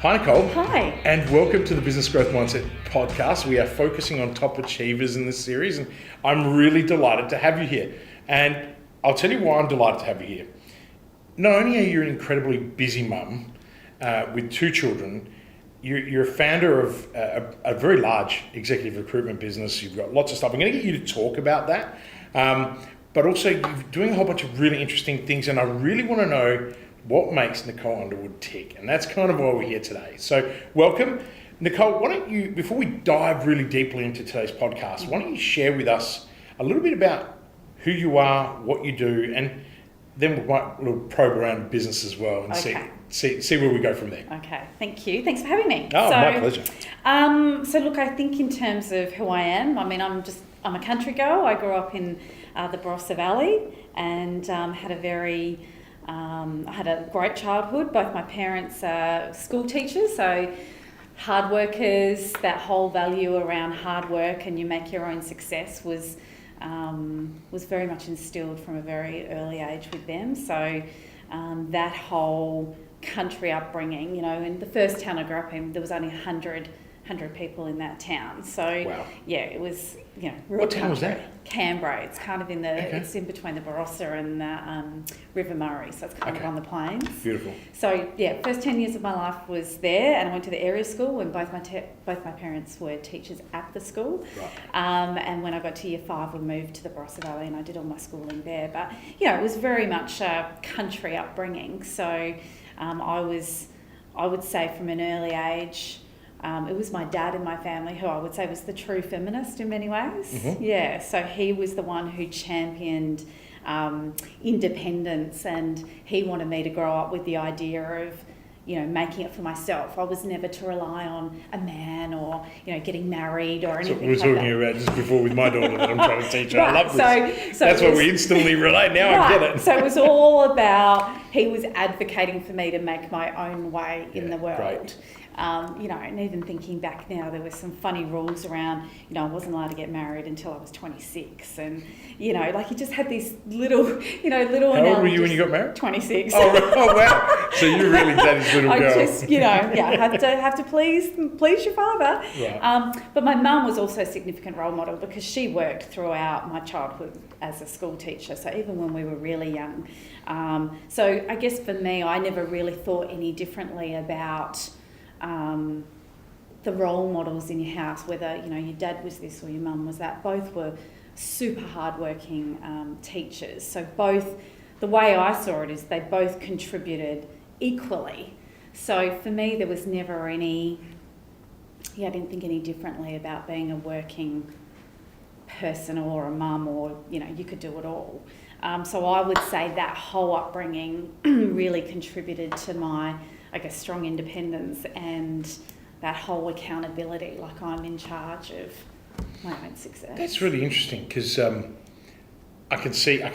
Hi, Nicole. Hi. And welcome to the Business Growth Mindset podcast. We are focusing on top achievers in this series, and I'm really delighted to have you here. And I'll tell you why I'm delighted to have you here. Not only are you an incredibly busy mum with two children, you're a founder of a very large executive recruitment business. You've got lots of stuff. I'm going to get you to talk about that. But also, you're doing a whole bunch of really interesting things, and I really want to know what makes Nicole Underwood tick, and that's kind of why we're here today. So welcome. Nicole, why don't you, before we dive really deeply into today's podcast, why don't you share with us a little bit about who you are, what you do, and then we might a little probe around business as well and see where we go from there. Okay, thank you. Thanks for having me. My pleasure. So look, I think in terms of who I am, I mean, I'm a country girl. I grew up in the Barossa Valley and I had a great childhood. Both my parents are school teachers, so hard workers. That whole value around hard work and you make your own success was very much instilled from a very early age with them. So that whole country upbringing, you know, in the first town I grew up in, there was only 100 people in that town. So wow. Yeah, it was, you know, real What town country. was that? Canberra. It's kind of in it's in between the Barossa and the River Murray, so it's kind of on the plains. Beautiful. So yeah, first 10 years of my life was there, and I went to the area school when both my parents were teachers at the school. Right. And when I got to year 5, we moved to the Barossa Valley, and I did all my schooling there. But you know, it was very much a country upbringing. So I would say from an early age. It was my dad in my family who I would say was the true feminist in many ways. Mm-hmm. Yeah, so he was the one who championed independence, and he wanted me to grow up with the idea of, you know, making it for myself. I was never to rely on a man or, you know, getting married or anything like that. We were talking about just before with my daughter that I'm trying to teach her. Right. I love this. So that's why we instantly relate. Now right. I get it. So it was all about, he was advocating for me to make my own way in the world. Great. You know, and even thinking back now, there were some funny rules around, you know, I wasn't allowed to get married until I was 26. And, you know, like you just had these little How old were you when you got married? 26. Oh wow. So you really daddy's little girl. I just, you know, have to please your father. Right. But my mum was also a significant role model because she worked throughout my childhood as a school teacher. So even when we were really young. So I guess for me, I never really thought any differently about the role models in your house, whether, you know, your dad was this or your mum was that. Both were super hardworking teachers. So both, the way I saw it is they both contributed equally. So for me, there was never I didn't think any differently about being a working person or a mum, or, you know, you could do it all. So I would say that whole upbringing really contributed to my, I guess, strong independence and that whole accountability, like I'm in charge of my own success. That's really interesting because I could see how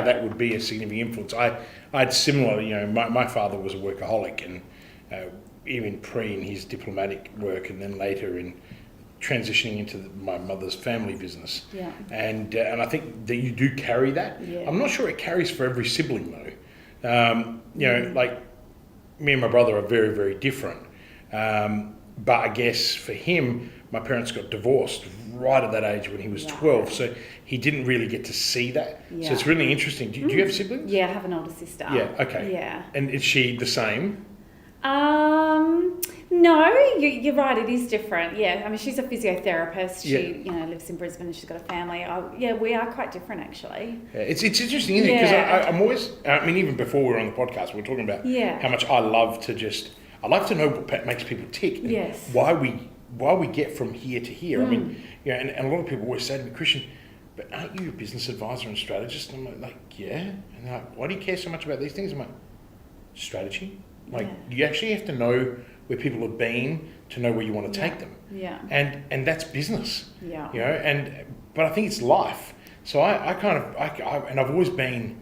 that would be a significant influence. I had similar, you know, my father was a workaholic, and even in his diplomatic work, and then later in transitioning into my mother's family business. Yeah. And I think that you do carry that. Yeah. I'm not sure it carries for every sibling though. You know, like me and my brother are very, very different. But I guess for him, my parents got divorced right at that age when he was 12. So he didn't really get to see that. Yeah. So it's really interesting. Do you have siblings? Yeah, I have an older sister. Yeah, okay. Yeah. And is she the same? No, you're right. It is different. Yeah, I mean, she's a physiotherapist. She, you know, lives in Brisbane and she's got a family. We are quite different, actually. Yeah, it's interesting, isn't it? Because I'm always, I mean, even before we were on the podcast, we were talking about how much I love to know what makes people tick. Yes. Why we get from here to here. I mean, you know, and a lot of people always say to me, Christian, but aren't you a business advisor and strategist? And I'm like, yeah. And they're like, why do you care so much about these things? I'm like, strategy. Like, you actually have to know where people have been to know where you want to take them. Yeah. And that's business. Yeah. You know, but I think it's life. So I've always been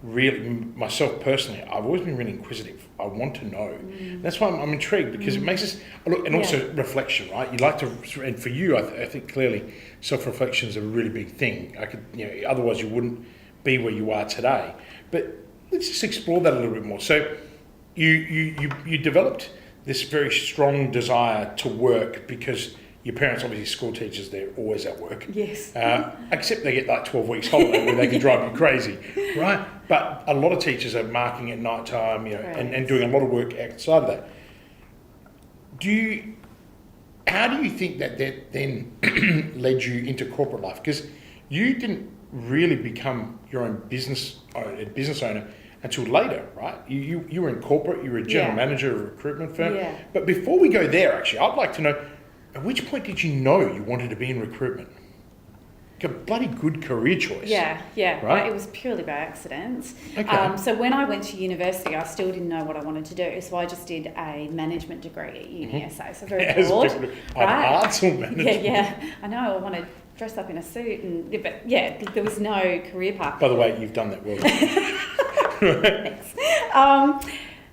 really, myself personally, I've always been really inquisitive. I want to know. That's why I'm intrigued, because it makes us look, and also reflection, right? You like to, and for you, I think clearly self-reflection is a really big thing. Otherwise you wouldn't be where you are today. But let's just explore that a little bit more. So you developed this very strong desire to work because your parents, obviously school teachers, they're always at work. Yes. Except they get like 12 weeks holiday where they can drive you crazy, right? But a lot of teachers are marking at night time, and doing a lot of work outside of that. How do you think that then led you into corporate life? Because you didn't really become your own business owner until later, right? You were in corporate, you were a general manager of a recruitment firm. Yeah. But before we go there, actually, I'd like to know, at which point did you know you wanted to be in recruitment? Like a bloody good career choice. Yeah. Right? It was purely by accident. Okay. So when I went to university, I still didn't know what I wanted to do. So I just did a management degree at uni SA. So very broad. Arts or management? Yeah. I know. I want to dress up in a suit, but there was no career path. By the way, you've done that well. Thanks.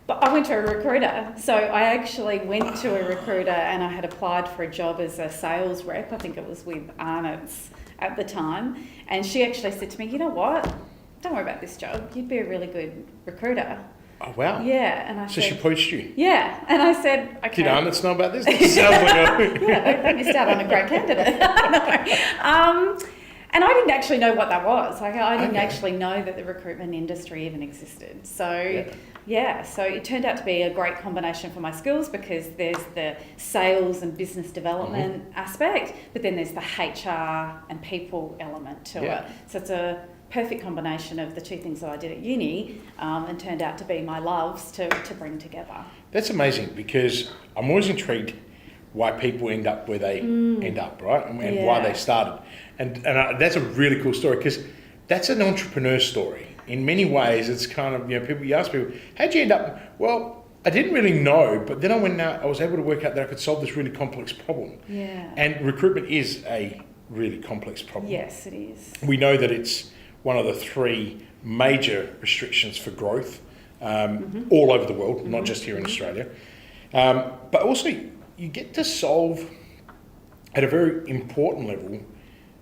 But I went to a recruiter. So I actually went to a recruiter and I had applied for a job as a sales rep. I think it was with Arnott's at the time. And she actually said to me, you know what? Don't worry about this job. You'd be a really good recruiter. Oh, wow. Yeah. And I So said, she poached you? yeah. And I said, okay. Did Arnott's know about this? This sounds like they missed out on a great candidate. No. And I didn't actually know what that was. Like, I didn't actually know that the recruitment industry even existed. So, so it turned out to be a great combination for my skills because there's the sales and business development aspect, but then there's the HR and people element to it. So it's a perfect combination of the two things that I did at uni and turned out to be my loves to bring together. That's amazing because I'm always intrigued why people end up where they end up, right? And why they started. And that's a really cool story because that's an entrepreneur story. In many ways, it's kind of, you ask people, how'd you end up? Well, I didn't really know, but then I was able to work out that I could solve this really complex problem. Yeah. And recruitment is a really complex problem. Yes, it is. We know that it's one of the three major restrictions for growth all over the world, not just here in Australia. But also, you get to solve, at a very important level,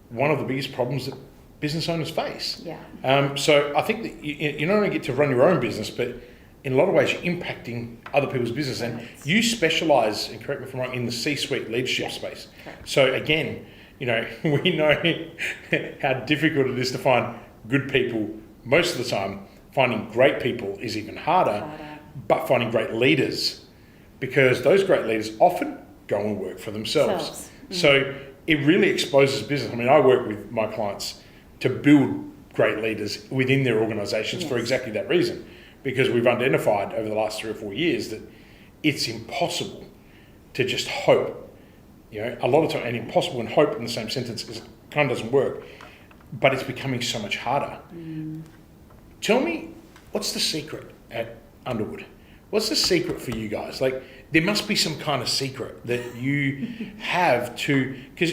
one of the biggest problems that business owners face. Yeah. So I think that you not only get to run your own business, but in a lot of ways you're impacting other people's business. And you specialise, and correct me if I'm wrong, in the C-suite leadership space. Correct. So again, we know how difficult it is to find good people most of the time. Finding great people is even harder. But finding great leaders, because those great leaders often go and work for themselves. So it really exposes business. I mean, I work with my clients to build great leaders within their organisations for exactly that reason, because we've identified over the last 3 or 4 years that it's impossible to just hope. A lot of time, and impossible and hope in the same sentence kind of doesn't work, but it's becoming so much harder. Tell me, what's the secret at Underwood? What's the secret for you guys? Like, there must be some kind of secret that you have to, because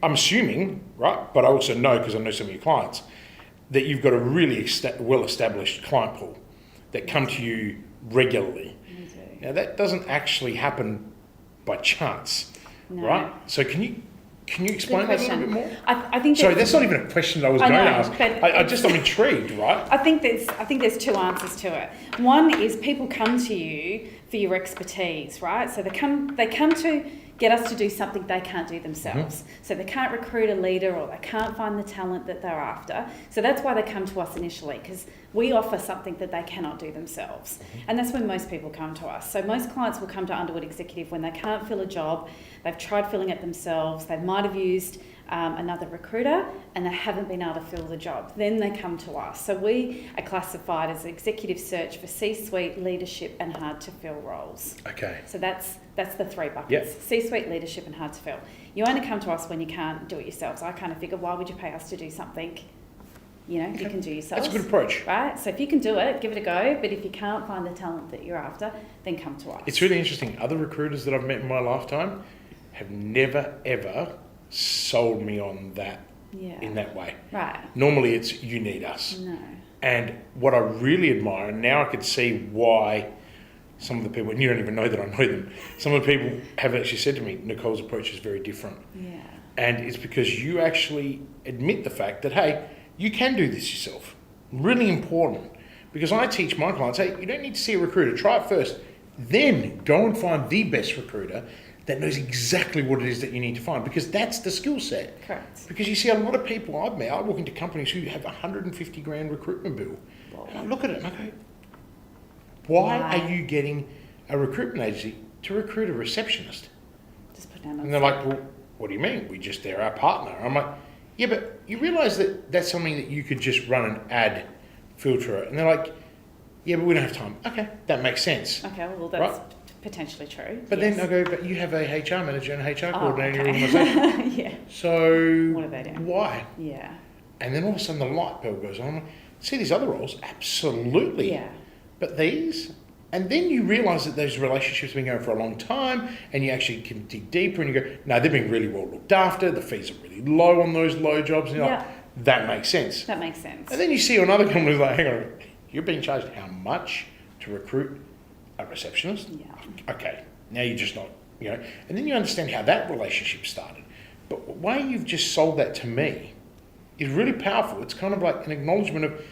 I'm assuming, right, but I also know, because I know some of your clients, that you've got a really well-established client pool that come to you regularly. Now, that doesn't actually happen by chance, right? So can you explain that a little bit more? I think. Sorry, that's not even a question I was going to ask. I'm intrigued, right? I think there's two answers to it. One is people come to you for your expertise, right? So they come to get us to do something they can't do themselves. So they can't recruit a leader or they can't find the talent that they're after. So that's why they come to us initially, because we offer something that they cannot do themselves. And that's when most people come to us. So most clients will come to Underwood Executive when they can't fill a job, they've tried filling it themselves, they might have used another recruiter and they haven't been able to fill the job. Then they come to us. So we are classified as executive search for C-suite, leadership and hard to fill roles. Okay. So that's the three buckets. C-suite, leadership and hard to fill. You only come to us when you can't do it yourself. So I kind of figure, why would you pay us to do something you can do yourself? That's a good approach. Right? So if you can do it, give it a go. But if you can't find the talent that you're after, then come to us. It's really interesting. Other recruiters that I've met in my lifetime have never, ever sold me on that in that way. Right. Normally it's, you need us. No. And what I really admire, and now I can see why some of the people, and you don't even know that I know them, some of the people have actually said to me, Nicole's approach is very different. Yeah. And it's because you actually admit the fact that, hey, you can do this yourself. Really important. Because I teach my clients, hey, you don't need to see a recruiter. Try it first. Then go and find the best recruiter that knows exactly what it is that you need to find, because that's the skill set. Correct. Because you see a lot of people I've met, I walk into companies who have $150,000 recruitment bill. Wow. And I look at it and I go, why are you getting a recruitment agency to recruit a receptionist? Just put down on And they're like, well, what do you mean? They're our partner. I'm like, yeah, but you realise that that's something that you could just run an ad filter. And they're like, yeah, but we don't have time. Okay, that makes sense. Okay, well, that's potentially true. But then I go, but you have a HR manager and a HR coordinator in your okay. organisation. Yeah. So what are they doing? Why? Yeah. And then all of a sudden the light bulb goes on. I'm like, see these other roles? Absolutely. Yeah. But these? And then you realise that those relationships have been going for a long time, and you actually can dig deeper and you go, no, they've been really well looked after, the fees are really low on those low jobs. And you're like, that makes sense. That makes sense. And then you see on other companies like, hang on, you're being charged how much to recruit a receptionist? Yeah. Okay, now you're just not, and then you understand how that relationship started. But the way you've just sold that to me is really powerful. It's kind of like an acknowledgement of,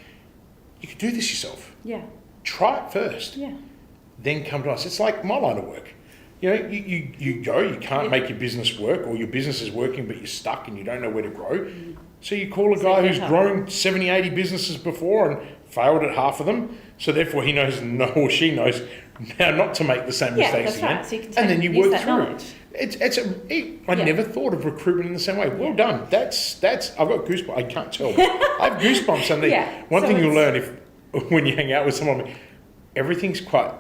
you can do this yourself. Yeah. Try it first. Yeah. Then come to us. It's like my line of work. You go, you can't make your business work, or your business is working but you're stuck and you don't know where to grow. Mm. So you call a guy who's grown 70, 80 businesses before and failed at half of them. So therefore he knows, or she knows now not to make the same mistakes again. Right. So you can and then you work through knowledge. I never thought of recruitment in the same way. Well done. That's I've got goosebumps. I can't tell. I have goosebumps. And one thing you'll learn when you hang out with someone, everything's quite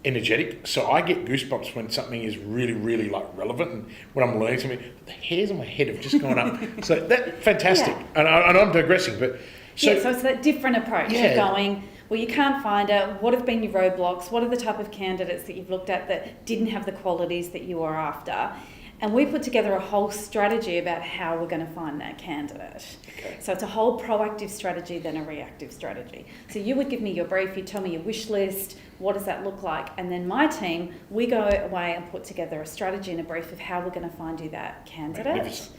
energetic. So I get goosebumps when something is really, really like relevant, and when I'm learning something, the hairs on my head have just gone up. So that's fantastic. And I'm digressing, but so it's that different approach of going, well, you can't find it. What have been your roadblocks? What are the type of candidates that you've looked at that didn't have the qualities that you are after? And we put together a whole strategy about how we're going to find that candidate. Okay. So it's a whole proactive strategy than a reactive strategy. So you would give me your brief, you'd tell me your wish list, what does that look like? And then my team, we go away and put together a strategy and a brief of how we're going to find you that candidate.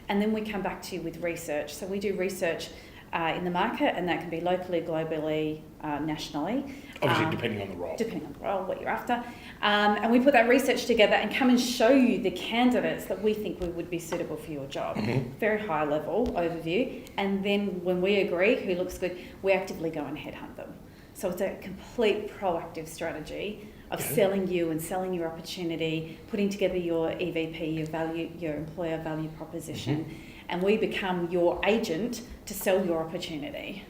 And then we come back to you with research. So we do research in the market, and that can be locally, globally, nationally. Obviously, depending on the role. Depending on the role, what you're after. And we put that research together and come and show you the candidates that we think would be suitable for your job. Mm-hmm. Very high level overview. And then when we agree who looks good, we actively go and headhunt them. So it's a complete proactive strategy of selling you and selling your opportunity, putting together your EVP, your employer value proposition, and we become your agent to sell your opportunity.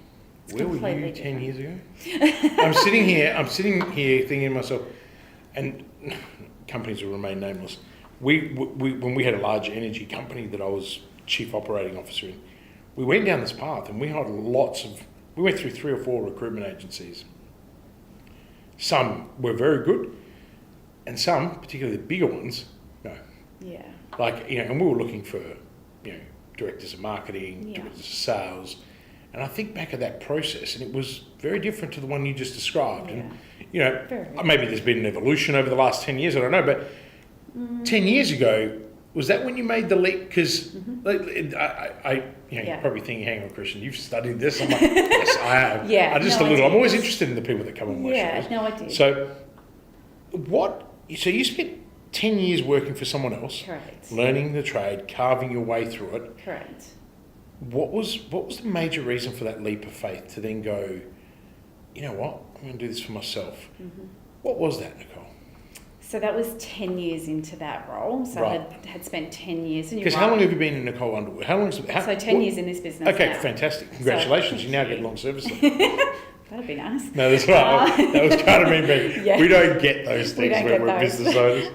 It's Where were you completely 10 different. years ago? I'm sitting here thinking to myself, and companies will remain nameless. We when we had a large energy company that I was chief operating officer in, we went down this path and we went through 3 or 4 recruitment agencies. Some were very good, and some, particularly the bigger ones, no. Yeah. And we were looking for, directors of marketing, directors of sales, and I think back at that process, and it was very different to the one you just described. Yeah. And maybe there's been an evolution over the last 10 years, I don't know, but 10 years ago, was that when you made the leap? Because you're probably thinking, hang on, Christian, you've studied this. I'm like, yes, I have. Yeah, I'm always interested in the people that come on my shows. Yeah, no, I did. So you spent 10 years working for someone else. Correct. Learning the trade, carving your way through it. Correct. What was the major reason for that leap of faith to then go, you know what, I'm going to do this for myself? Mm-hmm. What was that, Nicole? So that was 10 years into that role. So I had spent 10 years. Because how long have you been in Nicole Underwood? So 10 years in this business. Okay, now. fantastic. Congratulations. You now get long service leave. That'd be nice. No, that's right. That was kind of me. Yeah. We don't get those things when we're business owners.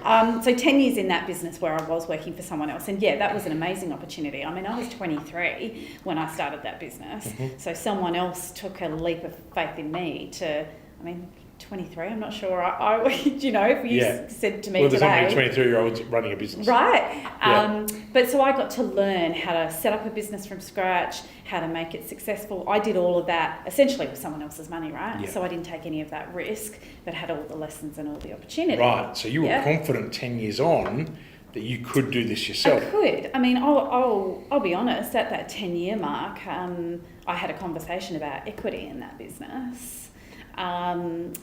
So 10 years in that business where I was working for someone else. And that was an amazing opportunity. I mean, I was 23 when I started that business. Mm-hmm. So someone else took a leap of faith in me 23, I'm not sure. If you said to me there's today... not many 23-year-olds running a business. Right. But so I got to learn how to set up a business from scratch, how to make it successful. I did all of that essentially with someone else's money, right? Yeah. So I didn't take any of that risk, but had all the lessons and all the opportunity. Right. So you were confident 10 years on that you could do this yourself? I could. I mean, I'll be honest. At that 10-year mark, I had a conversation about equity in that business. And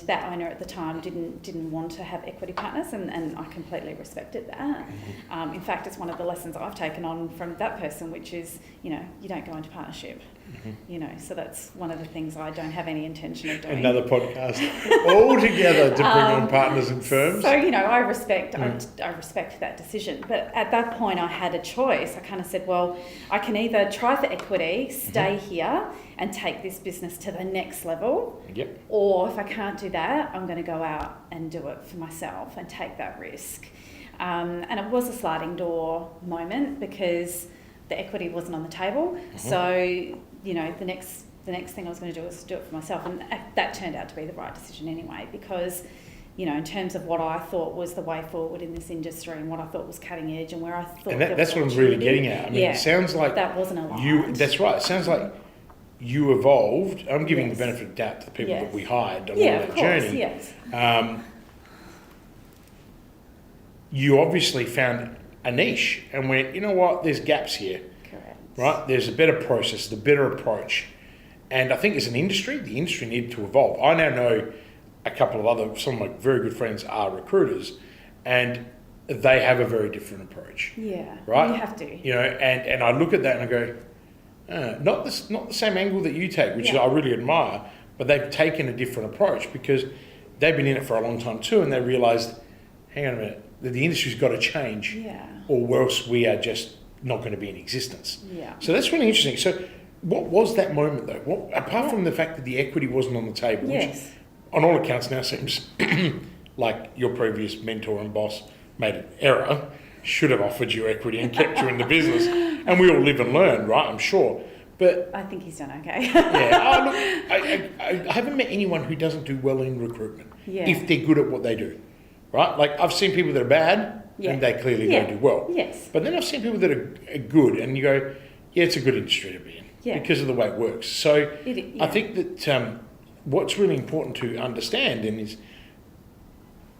that owner at the time didn't want to have equity partners, and I completely respected that. In fact, it's one of the lessons I've taken on from that person, which is, you don't go into partnership. So that's one of the things I don't have any intention of doing. Another podcast altogether to bring on partners and firms. So, I respect that decision. But at that point, I had a choice. I kind of said, well, I can either try for equity, stay here and take this business to the next level. Yep. Or if I can't do that, I'm going to go out and do it for myself and take that risk. And it was a sliding door moment because the equity wasn't on the table. So, the next thing I was going to do was do it for myself. And that turned out to be the right decision anyway, because, in terms of what I thought was the way forward in this industry and what I thought was cutting edge and where I thought that's what I'm really getting at. I mean, it sounds like that wasn't aligned. That's right. It sounds like you evolved. I'm giving the benefit of doubt to the people that we hired along that journey. Yes. You obviously found a niche and went, you know what, there's gaps here. Correct. Right? There's a better process, the better approach. And I think as an industry, the industry needed to evolve. I now know a couple of some of my very good friends are recruiters, and they have a very different approach. Yeah. Right? You have to. And I look at that and I go, not the same angle that you take, which I really admire, but they've taken a different approach because they've been in it for a long time too, and they realised, hang on a minute, that the industry's got to change, or else we are just not going to be in existence. Yeah. So that's really interesting. So what was that moment though? Apart from the fact that the equity wasn't on the table, which on all accounts now seems like your previous mentor and boss made an error, should have offered you equity and kept you in the business. And we all live and learn, right? I'm sure. But I think he's done okay. I haven't met anyone who doesn't do well in recruitment if they're good at what they do, right? Like I've seen people that are bad and they clearly don't do well. Yes. But then I've seen people that are good and you go, it's a good industry to be in because of the way it works. So I think that what's really important to understand is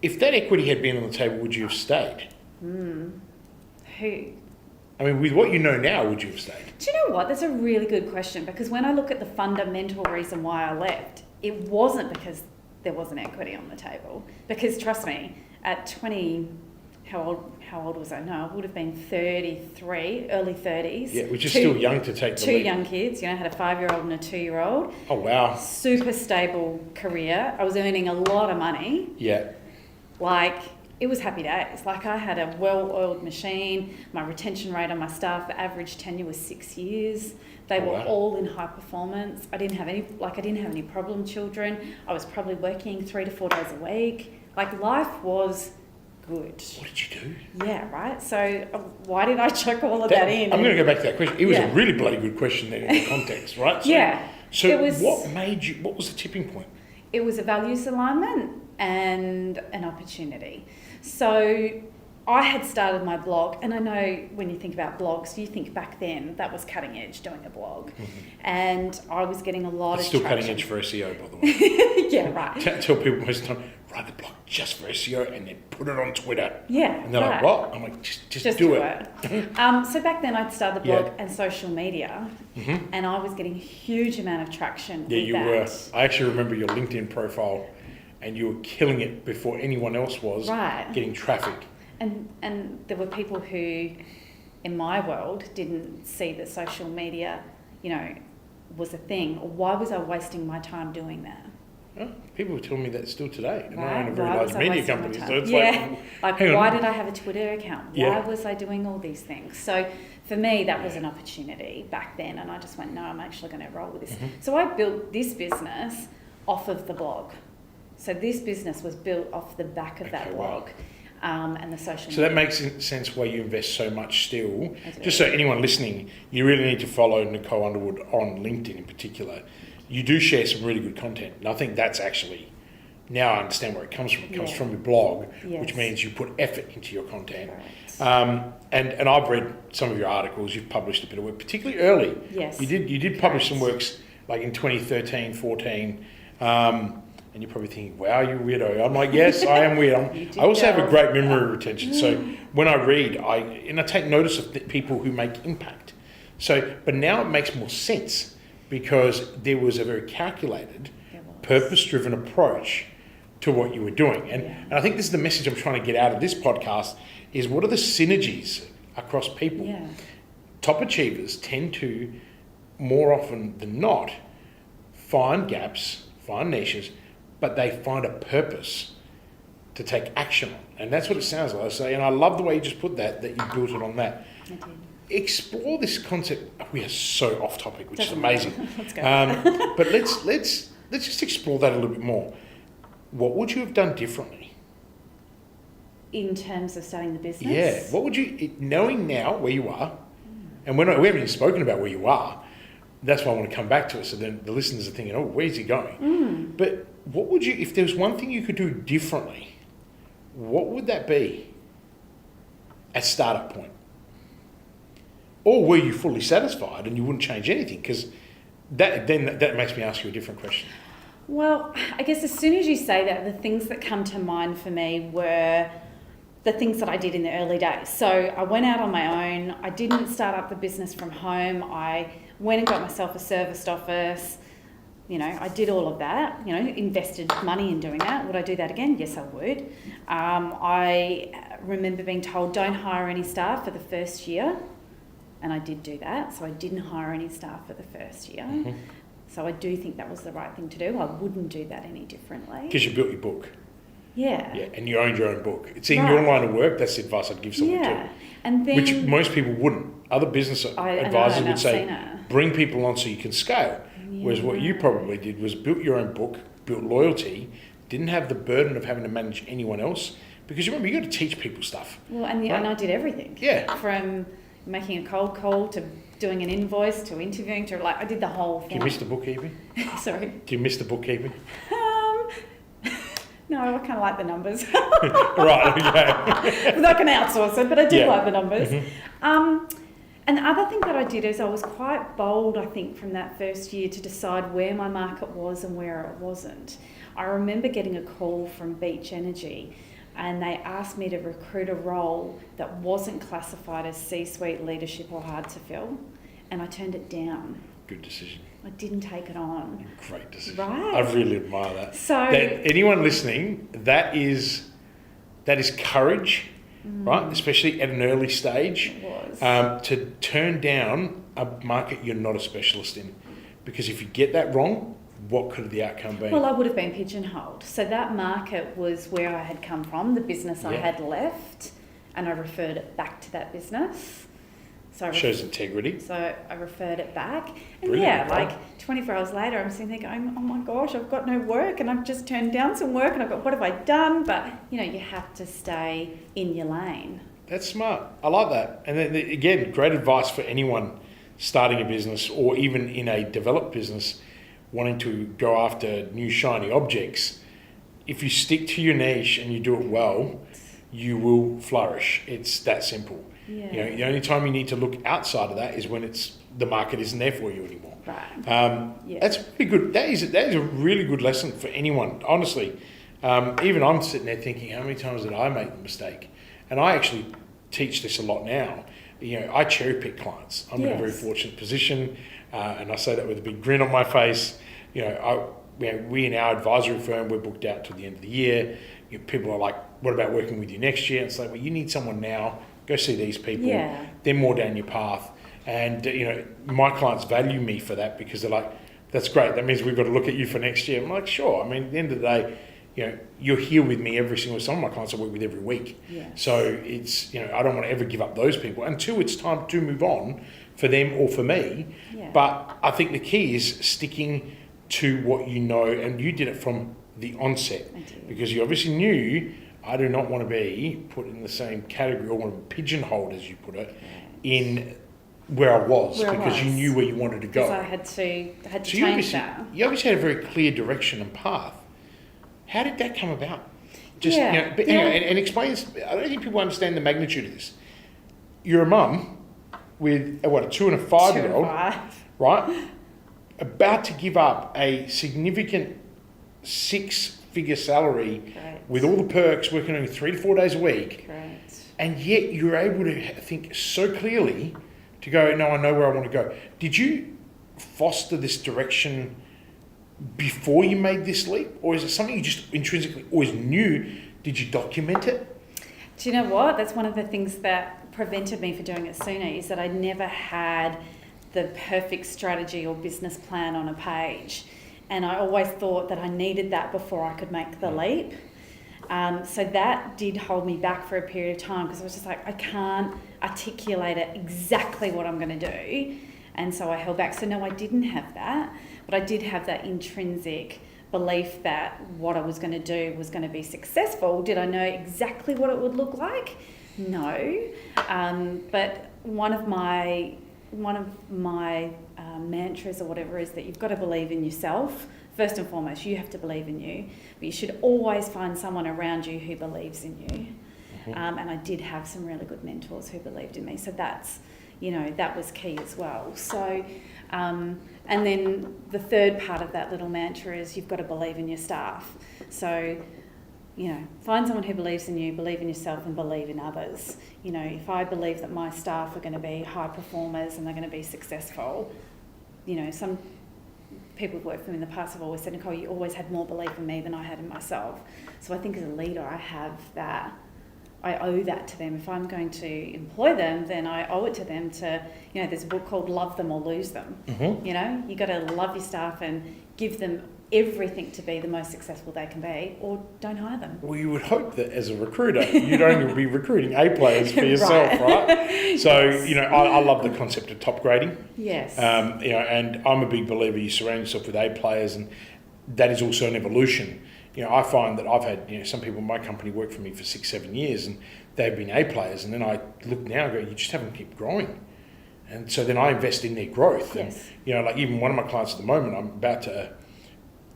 if that equity had been on the table, would you have stayed? Who? I mean, with what you know now, would you have stayed? Do you know what? That's a really good question, because when I look at the fundamental reason why I left, it wasn't because there wasn't equity on the table. Because trust me, at 20, how old was I? No, I would have been 33, early 30s. Yeah, which is still young to take the lead. 2 young kids, had a 5-year-old and a 2-year-old. Oh, wow. Super stable career. I was earning a lot of money. Yeah. It was happy days. I had a well-oiled machine. My retention rate on my staff, the average tenure was 6 years. They were all in high performance. I didn't have any problem children. I was probably working 3 to 4 days a week. Life was good. What did you do? Yeah, right. So why did I chuck all of that in? I'm going to go back to that question. It was a really bloody good question there in the context, right? So, what was the tipping point? It was a values alignment and an opportunity. So I had started my blog, and I know when you think about blogs, you think back then that was cutting edge, doing a blog. And I was getting a lot of still traction. Cutting edge for SEO, by the way. Yeah, right. Tell people most of the time, write the blog just for SEO and then put it on Twitter. Yeah, and they're like, what? I'm like, just do it. So back then I'd started the blog and social media, and I was getting a huge amount of traction with you that. were. I actually remember your LinkedIn profile, and you were killing it before anyone else was, getting traffic. And there were people who, in my world, didn't see that social media, was a thing. Why was I wasting my time doing that? Oh, people were telling me that still today. And I own a very Why large was I media wasting company. my So time? it's why did I have a Twitter account? Why was I doing all these things? So for me, that was an opportunity back then. And I just went, no, I'm actually going to roll with this. So I built this business off of the blog. So this business was built off the back of that blog. And the social media. So that makes sense why you invest so much still. Just so anyone listening, you really need to follow Nicole Underwood on LinkedIn in particular. You do share some really good content. And I think that's actually, now I understand where it comes from. It comes from your blog, which means you put effort into your content. Right. And I've read some of your articles. You've published a bit of work, particularly early. Yes. You did publish some works like in 2013, 14. And And you're probably thinking, wow, you weirdo. I'm like, yes, I am weird. I also have a great memory retention. So when I read, I take notice of people who make impact. So, but now it makes more sense because there was a very calculated, purpose-driven approach to what you were doing. And I think this is the message I'm trying to get out of this podcast is what are the synergies across people? Yeah. Top achievers tend to, more often than not, find gaps, find niches, but they find a purpose to take action on. And that's what it sounds like. So, and I love the way you just put that you built it on that. I did. Explore this concept. We are so off topic, which Doesn't is amazing. Let's go. But let's just explore that a little bit more. What would you have done differently? In terms of starting the business? Yeah. What would you, knowing now where you are, and we haven't even spoken about where you are, that's why I want to come back to it. So then the listeners are thinking, oh, where's he going? But what would you, if there was one thing you could do differently, what would that be at startup point? Or were you fully satisfied and you wouldn't change anything? Because that makes me ask you a different question. Well, I guess as soon as you say that, the things that come to mind for me were the things that I did in the early days. So I went out on my own. I didn't start up the business from home. I went and got myself a serviced office. You know, I did all of that, you know, invested money in doing that. Would I do that again? Yes, I would. I remember being told, don't hire any staff for the first year. And I did do that. So I didn't hire any staff for the first year. Mm-hmm. So I do think that was the right thing to do. I wouldn't do that any differently. Because you built your book. Yeah. Yeah, and you owned your own book. It's in your line of work. That's the advice I'd give someone too. And then, which most people wouldn't. Other business advisors would say, bring people on so you can scale. Yeah. Whereas what you probably did was built your own book, built loyalty, didn't have the burden of having to manage anyone else. Because you remember, you got to teach people stuff. Well, and I did everything. Yeah. From making a cold call to doing an invoice to interviewing to I did the whole thing. Do you miss the bookkeeping? Sorry. Do you miss the bookkeeping? No, I kind of like the numbers. Right, okay. I'm not going to outsource it, but I do like the numbers. Mm-hmm. And the other thing that I did is I was quite bold, I think, from that first year to decide where my market was and where it wasn't. I remember getting a call from Beach Energy and they asked me to recruit a role that wasn't classified as C-suite leadership or hard to fill, and I turned it down. Good decision. I didn't take it on. Great decision. Right. I really admire that. So that anyone listening, that is courage, right? Especially at an early stage. It was. To turn down a market you're not a specialist in. Because if you get that wrong, what could the outcome be? Well, I would have been pigeonholed. So that market was where I had come from, the business I had left, and I referred it back to that business. So shows integrity. So I referred it back. And Brilliant, like 24 hours later, I'm sitting there going, oh my gosh, I've got no work and I've just turned down some work and I've got, what have I done? But, you know, you have to stay in your lane. That's smart. I like that. And then, again, great advice for anyone starting a business or even in a developed business wanting to go after new shiny objects. If you stick to your niche and you do it well, you will flourish. It's that simple. Yeah. You know, the only time you need to look outside of that is when the market isn't there for you anymore. Right. That's pretty good. That is a really good lesson for anyone, honestly. Even I'm sitting there thinking, how many times did I make the mistake? And I actually teach this a lot now. You know, I cherry pick clients. I'm in a very fortunate position, and I say that with a big grin on my face. You know, we in our advisory firm, we're booked out till the end of the year. You know, people are like, what about working with you next year? And it's like, well, you need someone now. Go see these people. Yeah. They're more down your path. And, you know, my clients value me for that because they're like, that's great. That means we've got to look at you for next year. I'm like, sure. I mean, at the end of the day, you know, you're here with me every single, some of my clients I work with every week. Yeah. So it's, you know, I don't want to ever give up those people until it's time to move on for them or for me. Yeah. But I think the key is sticking to what you know, and you did it from the onset. I did. Because you obviously knew, I do not want to be put in the same category or want to be pigeonholed, as you put it, in where I was, because you knew where you wanted to go. Because I had to change that. You obviously had a very clear direction and path. How did that come about? And explain. I don't think people understand the magnitude of this. You're a mum with a 2 and a 5-year-old, right? About to give up a significant 6-figure salary Correct. with all the perks, working only 3 to 4 days a week. Correct. And yet you're able to think so clearly to go, no, I know where I want to go. Did you foster this direction before you made this leap? Or is it something you just intrinsically always knew? Did you document it? Do you know what? That's one of the things that prevented me from doing it sooner, is that I never had the perfect strategy or business plan on a page. And I always thought that I needed that before I could make the leap. So that did hold me back for a period of time, because I was just like, I can't articulate it exactly what I'm going to do. And so I held back. So no, I didn't have that, but I did have that intrinsic belief that what I was going to do was going to be successful. Did I know exactly what it would look like? No. But one of my mantras or whatever is that you've got to believe in yourself. First and foremost, you have to believe in you, but you should always find someone around you who believes in you. And I did have some really good mentors who believed in me. So that's, that was key as well. So, and then the third part of that little mantra is you've got to believe in your staff. So, find someone who believes in you, believe in yourself, and believe in others. If I believe that my staff are going to be high performers and they're going to be successful, some people who've worked for me in the past have always said, Nicole, you always had more belief in me than I had in myself. So I think as a leader, I have that. I owe that to them. If I'm going to employ them, then I owe it to them to, there's a book called Love Them or Lose Them. You got to love your staff and give them everything to be the most successful they can be, or don't hire them. Well, you would hope that as a recruiter, you'd only be recruiting A players for yourself, right? So, yes. I love the concept of top grading. Yes. And I'm a big believer you surround yourself with A players, and that is also an evolution. I find that I've had, some people in my company work for me for 6-7 years and they've been A players, and then I look now and go, you just haven't kept growing. And so then I invest in their growth. Yes. And, like even one of my clients at the moment, I'm about to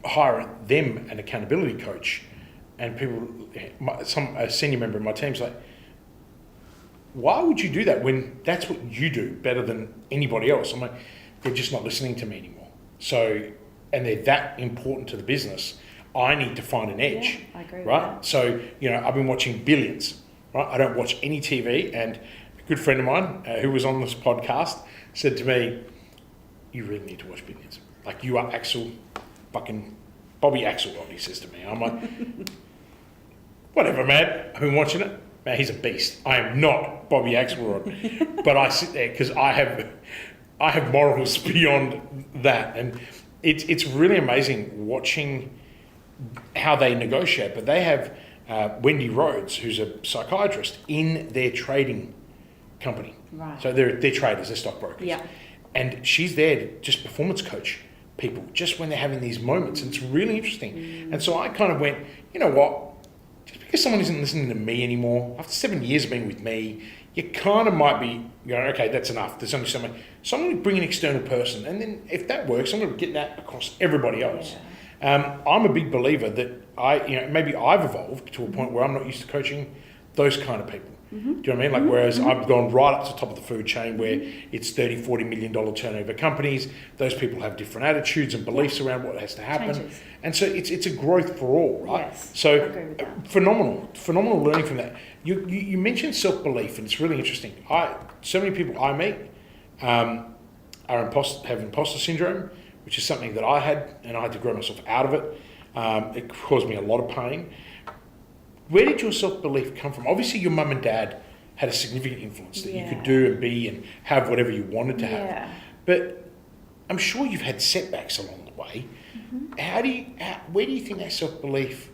hire them an accountability coach, and a senior member of my team's like, why would you do that when that's what you do better than anybody else? I'm like, they're just not listening to me anymore. So, and they're that important to the business. I need to find an edge. Yeah, I agree with right? that. So, I've been watching Billions, right? I don't watch any TV, and a good friend of mine who was on this podcast said to me, you really need to watch Billions. Like, you are Bobby Axelrod, he says to me. I'm like, whatever, man. I've been watching it. Man, he's a beast. I am not Bobby Axelrod. But I sit there because I have morals beyond that. And it's really amazing watching how they negotiate. But they have Wendy Rhodes, who's a psychiatrist, in their trading company. Right. So they're traders, they're stockbrokers. Yeah. And she's there to just performance coach people just when they're having these moments, and it's really interesting. And so I kind of went, you know what, just because someone isn't listening to me anymore, after 7 years of being with me, you kind of might be going, okay, that's enough. There's only so much. So I'm going to bring an external person, and then if that works, I'm going to get that across everybody else. Yeah. I'm a big believer that maybe I've evolved to a point where I'm not used to coaching those kind of people. Mm-hmm. Do you know what I mean? Like, whereas I've gone right up to the top of the food chain where it's $30-40 million turnover companies. Those people have different attitudes and beliefs around what has to happen. Changes. And so it's a growth for all, right? Yes, so I agree with that. Phenomenal learning from that. You mentioned self-belief, and it's really interesting. So many people I meet have imposter syndrome, which is something that I had, and I had to grow myself out of it. It caused me a lot of pain. Where did your self-belief come from? Obviously, your mum and dad had a significant influence that you could do and be and have whatever you wanted to have. But I'm sure you've had setbacks along the way. Mm-hmm. Where do you think that self-belief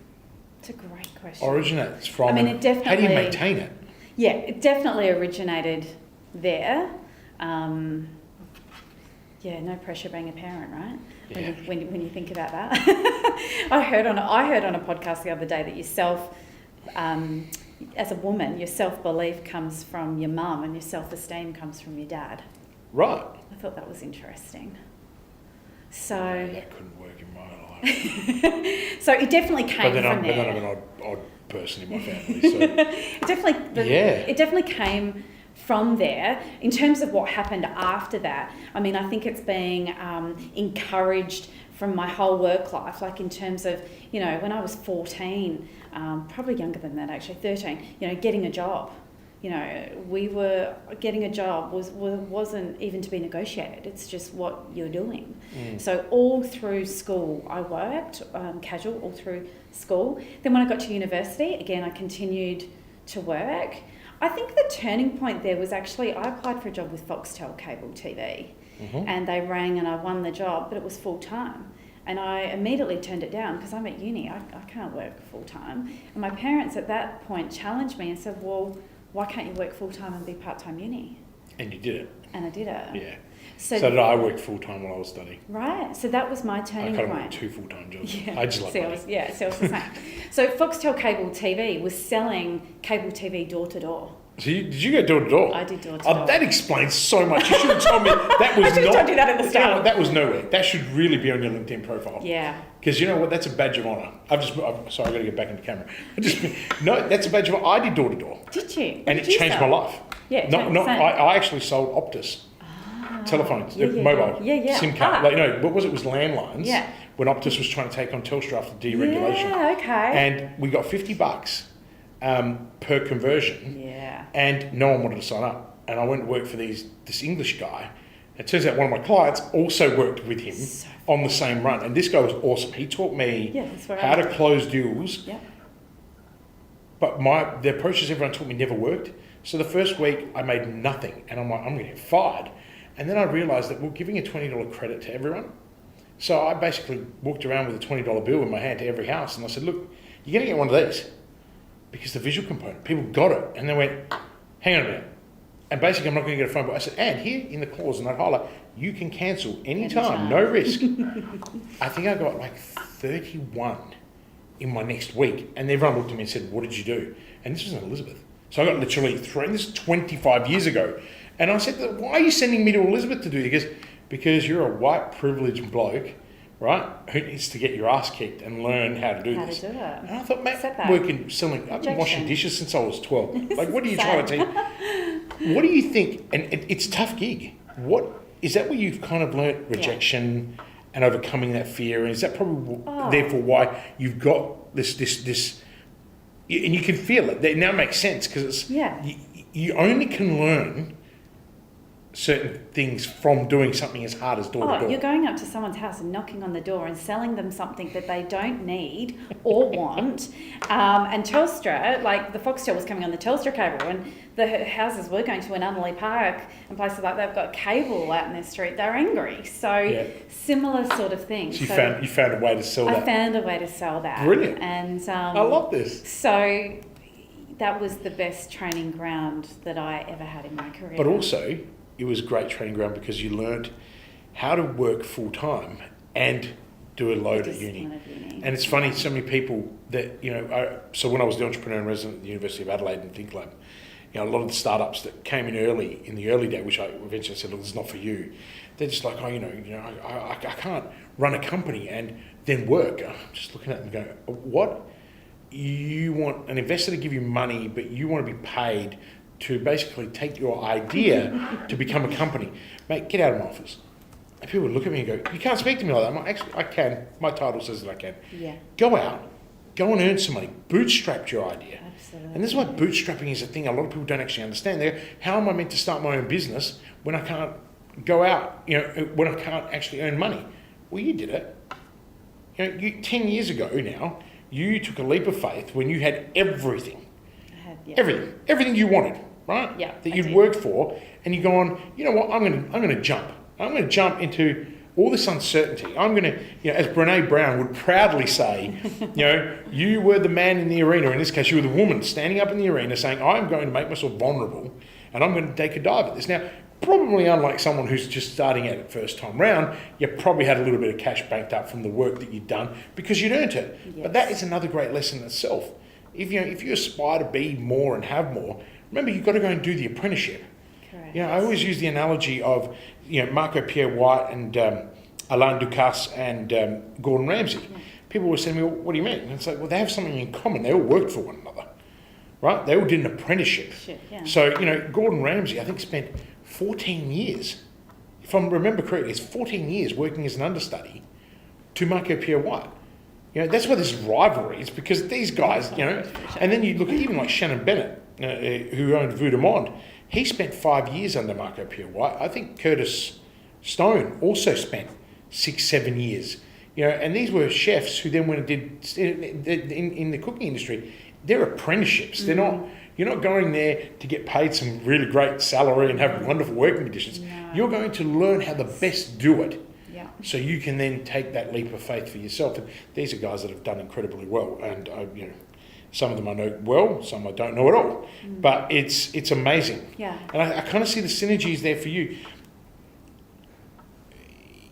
It's a great question. originates from? I mean, it definitely... How do you maintain it? Yeah, it definitely originated there. No pressure being a parent, right? Yeah. When you think about that. I heard on a podcast the other day that yourself, as a woman, your self-belief comes from your mum and your self-esteem comes from your dad. Right. I thought that was interesting. So that couldn't work in my life. So it definitely came from there. But then I'm an odd person in my family. So. It definitely came from there. In terms of what happened after that, I mean, I think it's being encouraged from my whole work life, like in terms of, you know, when I was 14, probably younger than that actually, 13, you know, getting a job. You know, getting a job wasn't even to be negotiated. It's just what you're doing. So all through school, I worked casual all through school. Then when I got to university, again, I continued to work. I think the turning point there was actually I applied for a job with Foxtel Cable TV, and they rang and I won the job, but it was full time. And I immediately turned it down because I'm at uni. I can't work full time. And my parents at that point challenged me and said, well, why can't you work full-time and be part-time uni? And you did it. And I did it. Yeah. So did I. Worked full-time while I was studying. Right. So that was my turning point. I kind of worked 2 full-time jobs. Yeah. I just love money. I was the same. So Foxtel Cable TV was selling cable TV door-to-door. So did you go door-to-door? I did door-to-door. Oh, that explains so much. You should have told me that was I should have told you that at the start. You know, that was nowhere. That should really be on your LinkedIn profile. Yeah. Because you know what? That's a badge of honour. Sorry, I've got to get back into camera. No, that's a badge of honour. I did door-to-door. Did you? And it changed my life. Yeah. I actually sold Optus. Telephones, mobile, SIM card. Like, no, what was it? It was landlines. Yeah. When Optus was trying to take on Telstra after deregulation. Yeah, okay. And we got $50 per conversion. Yeah. And no one wanted to sign up. And I went to work for this English guy. It turns out one of my clients also worked with him on the same run. And this guy was awesome. He taught me how to close deals. Yeah. But the approaches everyone taught me never worked. So the first week I made nothing. And I'm like, I'm going to get fired. And then I realised that we're giving a $20 credit to everyone. So I basically walked around with a $20 bill in my hand to every house. And I said, look, you're going to get one of these. Because the visual component, people got it. And they went, hang on a minute. And basically I'm not going to get a phone bill. I said, and here in the clause, and I'd highlight, you can cancel anytime, no risk. I think I got like 31 in my next week. And everyone looked at me and said, what did you do? And this was in Elizabeth. So I got literally 3, and this is 25 years ago. And I said, why are you sending me to Elizabeth to do it? He goes, because you're a white privileged bloke, right, who needs to get your ass kicked and learn how to do this. How to do it. And I thought, mate, I've been washing dishes since I was 12. Like, what are you trying to teach? What do you think? And it's a tough gig. Is that where you've kind of learnt rejection and overcoming that fear? And is that probably therefore why you've got this, and you can feel it. It now makes sense because it's, you only can learn certain things from doing something as hard as door-to-door. You're going up to someone's house and knocking on the door and selling them something that they don't need or want. And Telstra, like the Foxtel was coming on the Telstra cable, and the houses we're going to in Unley Park and places like that, they've got cable out in their street. They're angry. So similar sort of thing. So you found a way to sell that. I found a way to sell that. Brilliant. And I love this. So that was the best training ground that I ever had in my career. But also, it was a great training ground because you learned how to work full time and do a load at uni. And it's funny, so many people that, so when I was the entrepreneur and resident at the University of Adelaide and Think Lab, a lot of the startups that came in the early day, which I eventually said, look, this is not for you. They're just like, I can't run a company and then work. I'm just looking at them and going, what? You want an investor to give you money, but you want to be paid to basically take your idea to become a company. Mate, get out of my office. And people would look at me and go, you can't speak to me like that. I'm like, actually, I can. My title says that I can. Yeah. Go out. Go and earn some money. Bootstrap your idea. Absolutely. And this is why bootstrapping is a thing a lot of people don't actually understand. They go, how am I meant to start my own business when I can't go out, when I can't actually earn money? Well, you did it. 10 years ago now, you took a leap of faith when you had everything. Everything you wanted. Right? Yeah. That you'd worked for, and you go on, you know what, I'm gonna jump. I'm gonna jump into all this uncertainty. I'm gonna, as Brene Brown would proudly say, you were the man in the arena. In this case, you were the woman standing up in the arena saying, I'm going to make myself vulnerable and I'm going to take a dive at this. Now, probably unlike someone who's just starting out at first time round, you probably had a little bit of cash banked up from the work that you'd done because you'd earned it. Yes. But that is another great lesson in itself. If you aspire to be more and have more, remember, you've got to go and do the apprenticeship. Correct. I always use the analogy of, Marco Pierre White and Alain Ducasse and Gordon Ramsay. Yeah. People were saying to me, well, what do you mean? And it's like, well, they have something in common. They all worked for one another, right? They all did an apprenticeship. Yeah. So, Gordon Ramsay, I think, spent 14 years, if I remember correctly, it's 14 years working as an understudy to Marco Pierre White. You know, that's why there's rivalry. It's because these guys, you know, and then you look at even like Shannon Bennett, who owned Vue de Monde. He spent 5 years under Marco Pierre White. I think Curtis Stone also spent 6-7 years. You know, and these were chefs who then went and did in the cooking industry. They're apprenticeships. They're not. You're not going there to get paid some really great salary and have wonderful working conditions. No. You're going to learn how the best do it. Yeah. So you can then take that leap of faith for yourself. And these are guys that have done incredibly well. And you know, some of them I know well, some I don't know at all. But it's amazing. Yeah. And I kind of see the synergies there for you.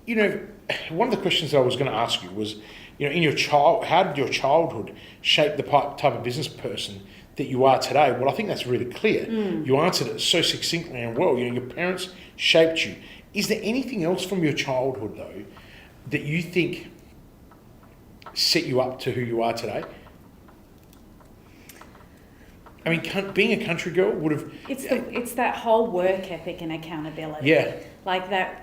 You know, one of the questions I was going to ask you was, you know, how did your childhood shape the type of business person that you are today? Well, I think that's really clear. You answered it so succinctly and well. You know, your parents shaped you. Is there anything else from your childhood, though, that you think set you up to who you are today? I mean, being a country girl would have... It's that whole work ethic and accountability. Yeah. Like that...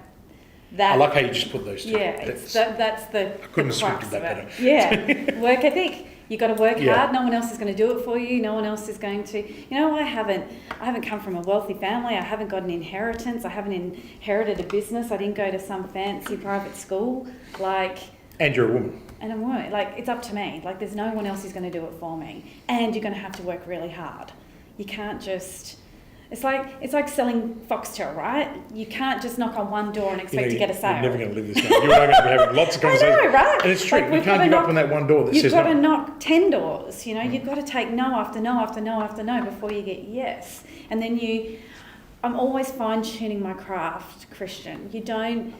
I like how you just put those two. Yeah, that's the I couldn't have crux scripted that of it. better. Yeah, work ethic. You got to work Yeah. hard. No one else is going to do it for you. No one else is going to. You know, I haven't come from a wealthy family. I haven't got an inheritance. I haven't inherited a business. I didn't go to some fancy private school. And you're a woman. And I'm woman. Like, it's up to me. Like, there's no one else who's going to do it for me. And you're going to have to work really hard. You can't just... It's like selling Foxtel, right? You can't just knock on one door and expect to get a sale. You're never going to live this down. You're going to be having lots of conversations. I know, right? And it's true. Like, you can't give up on that one door that says You've got no. to knock 10 doors, you know. You've got to take no after no after no after no before you get yes. And then I'm always fine-tuning my craft, Christian. You don't,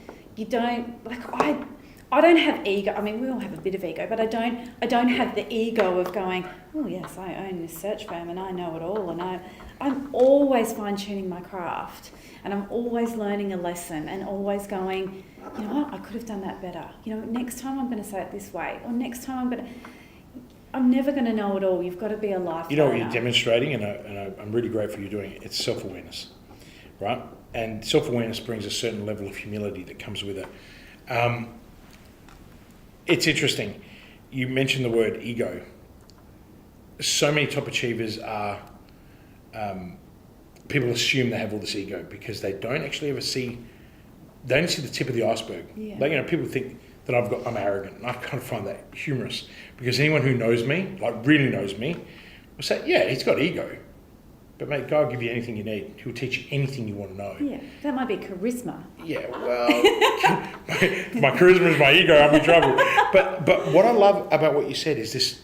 I don't have ego. I mean, we all have a bit of ego, but I don't have the ego of going, oh yes, I own this search firm and I know it all, and I'm always fine-tuning my craft, and I'm always learning a lesson and always going, you know what, I could have done that better. You know, next time I'm going to say it this way, or next time I'm never going to know it all. You've got to be a life You know what learner. you're demonstrating, and I'm really grateful you're doing it. It's self-awareness, right? And self-awareness brings a certain level of humility that comes with it. It's interesting. You mentioned the word ego. So many top achievers are... people assume they have all this ego because they don't actually ever see... They only see the tip of the iceberg. Yeah. Like, you know, people think that I'm arrogant. And I kind of find that humorous because anyone who knows me, like really knows me, will say, yeah, he's got ego. But mate, God will give you anything you need. He'll teach you anything you want to know. Yeah, that might be charisma. Yeah, well, my charisma is my ego. I'm in trouble. But what I love about what you said is this: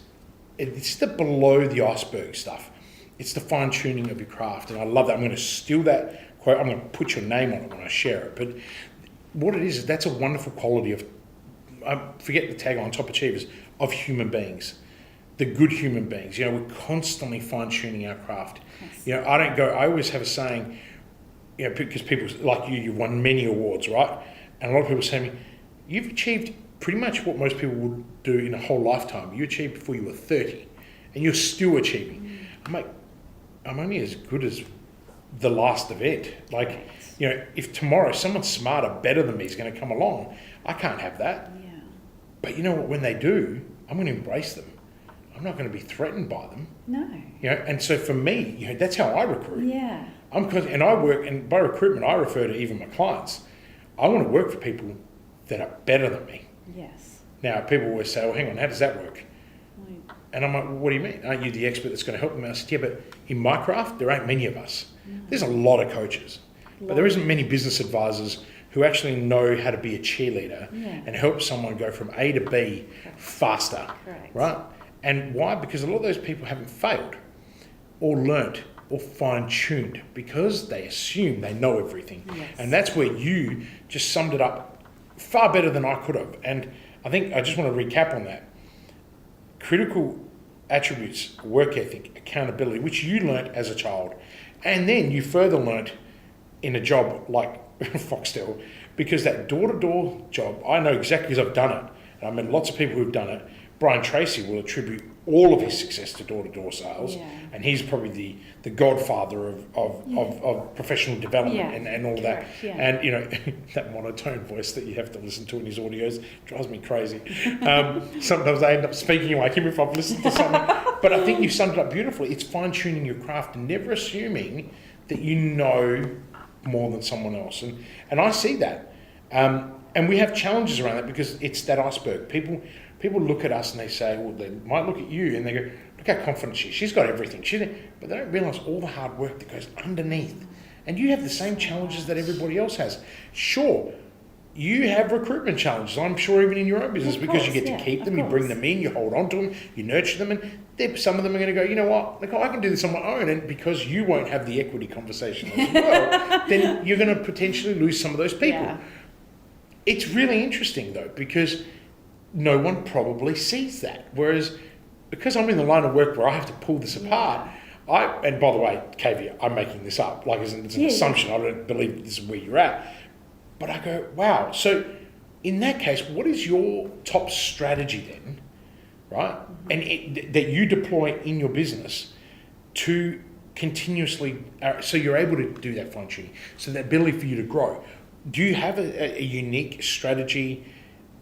it's the below the iceberg stuff. It's the fine tuning of your craft, and I love that. I'm going to steal that quote. I'm going to put your name on it when I share it. But what it is that's a wonderful quality of. I forget the tagline, top achievers of human beings. The good human beings, you know, we're constantly fine-tuning our craft. Yes. You know, I always have a saying, you know, because people like you've won many awards, right? And a lot of people say to me, you've achieved pretty much what most people would do in a whole lifetime. You achieved before you were 30, and you're still achieving. I'm like, I'm only as good as the last event. Like, you know, if tomorrow someone smarter, better than me is going to come along, I can't have that. Yeah. But you know what, when they do, I'm going to embrace them. I'm not going to be threatened by them. No. You know, and so for me, you know, that's how I recruit. Yeah. And I work, and by recruitment, I refer to even my clients. I want to work for people that are better than me. Yes. Now, people always say, well, hang on, how does that work? Right. And I'm like, well, what do you mean? Aren't you the expert that's going to help them? I said, yeah, but in my craft, there ain't many of us. No. There's a lot of coaches, but there isn't many business advisors who actually know how to be a cheerleader and help someone go from A to B faster. Correct. Right? And why? Because a lot of those people haven't failed or learnt or fine-tuned because they assume they know everything. Yes. And that's where you just summed it up far better than I could have. And I think I just want to recap on that. Critical attributes, work ethic, accountability, which you learnt as a child. And then you further learnt in a job like Foxtel, because that door-to-door job, I know exactly because I've done it. And I met lots of people who've done it. Brian Tracy will attribute all of his success to door-to-door sales, Yeah. and he's probably the godfather of professional development and all that. Yeah. And, you know, that monotone voice that you have to listen to in his audios drives me crazy. Sometimes I end up speaking like him if I've listened to something. But I think you summed it up beautifully. It's fine-tuning your craft and never assuming that you know more than someone else. And I see that. And we have challenges around that because it's that iceberg. People look at us and they say, well, they might look at you and they go, look how confident she is. She's got everything. But they don't realise all the hard work that goes underneath. And you have the same challenges that everybody else has. Sure, you have recruitment challenges, I'm sure, even in your own business, because you get to keep them, you bring them in, you hold on to them, you nurture them, and some of them are going to go, you know what, Nicole, I can do this on my own. And because you won't have the equity conversation as well, then you're going to potentially lose some of those people. Yeah. It's really interesting, though, because no one probably sees that. Whereas, because I'm in the line of work where I have to pull this apart, and by the way, caveat, I'm making this up, like it's an assumption, I don't believe this is where you're at. But I go, wow, so in that case, what is your top strategy then, right? And that you deploy in your business to continuously, so you're able to do that fine tuning, so the ability for you to grow. Do you have a unique strategy?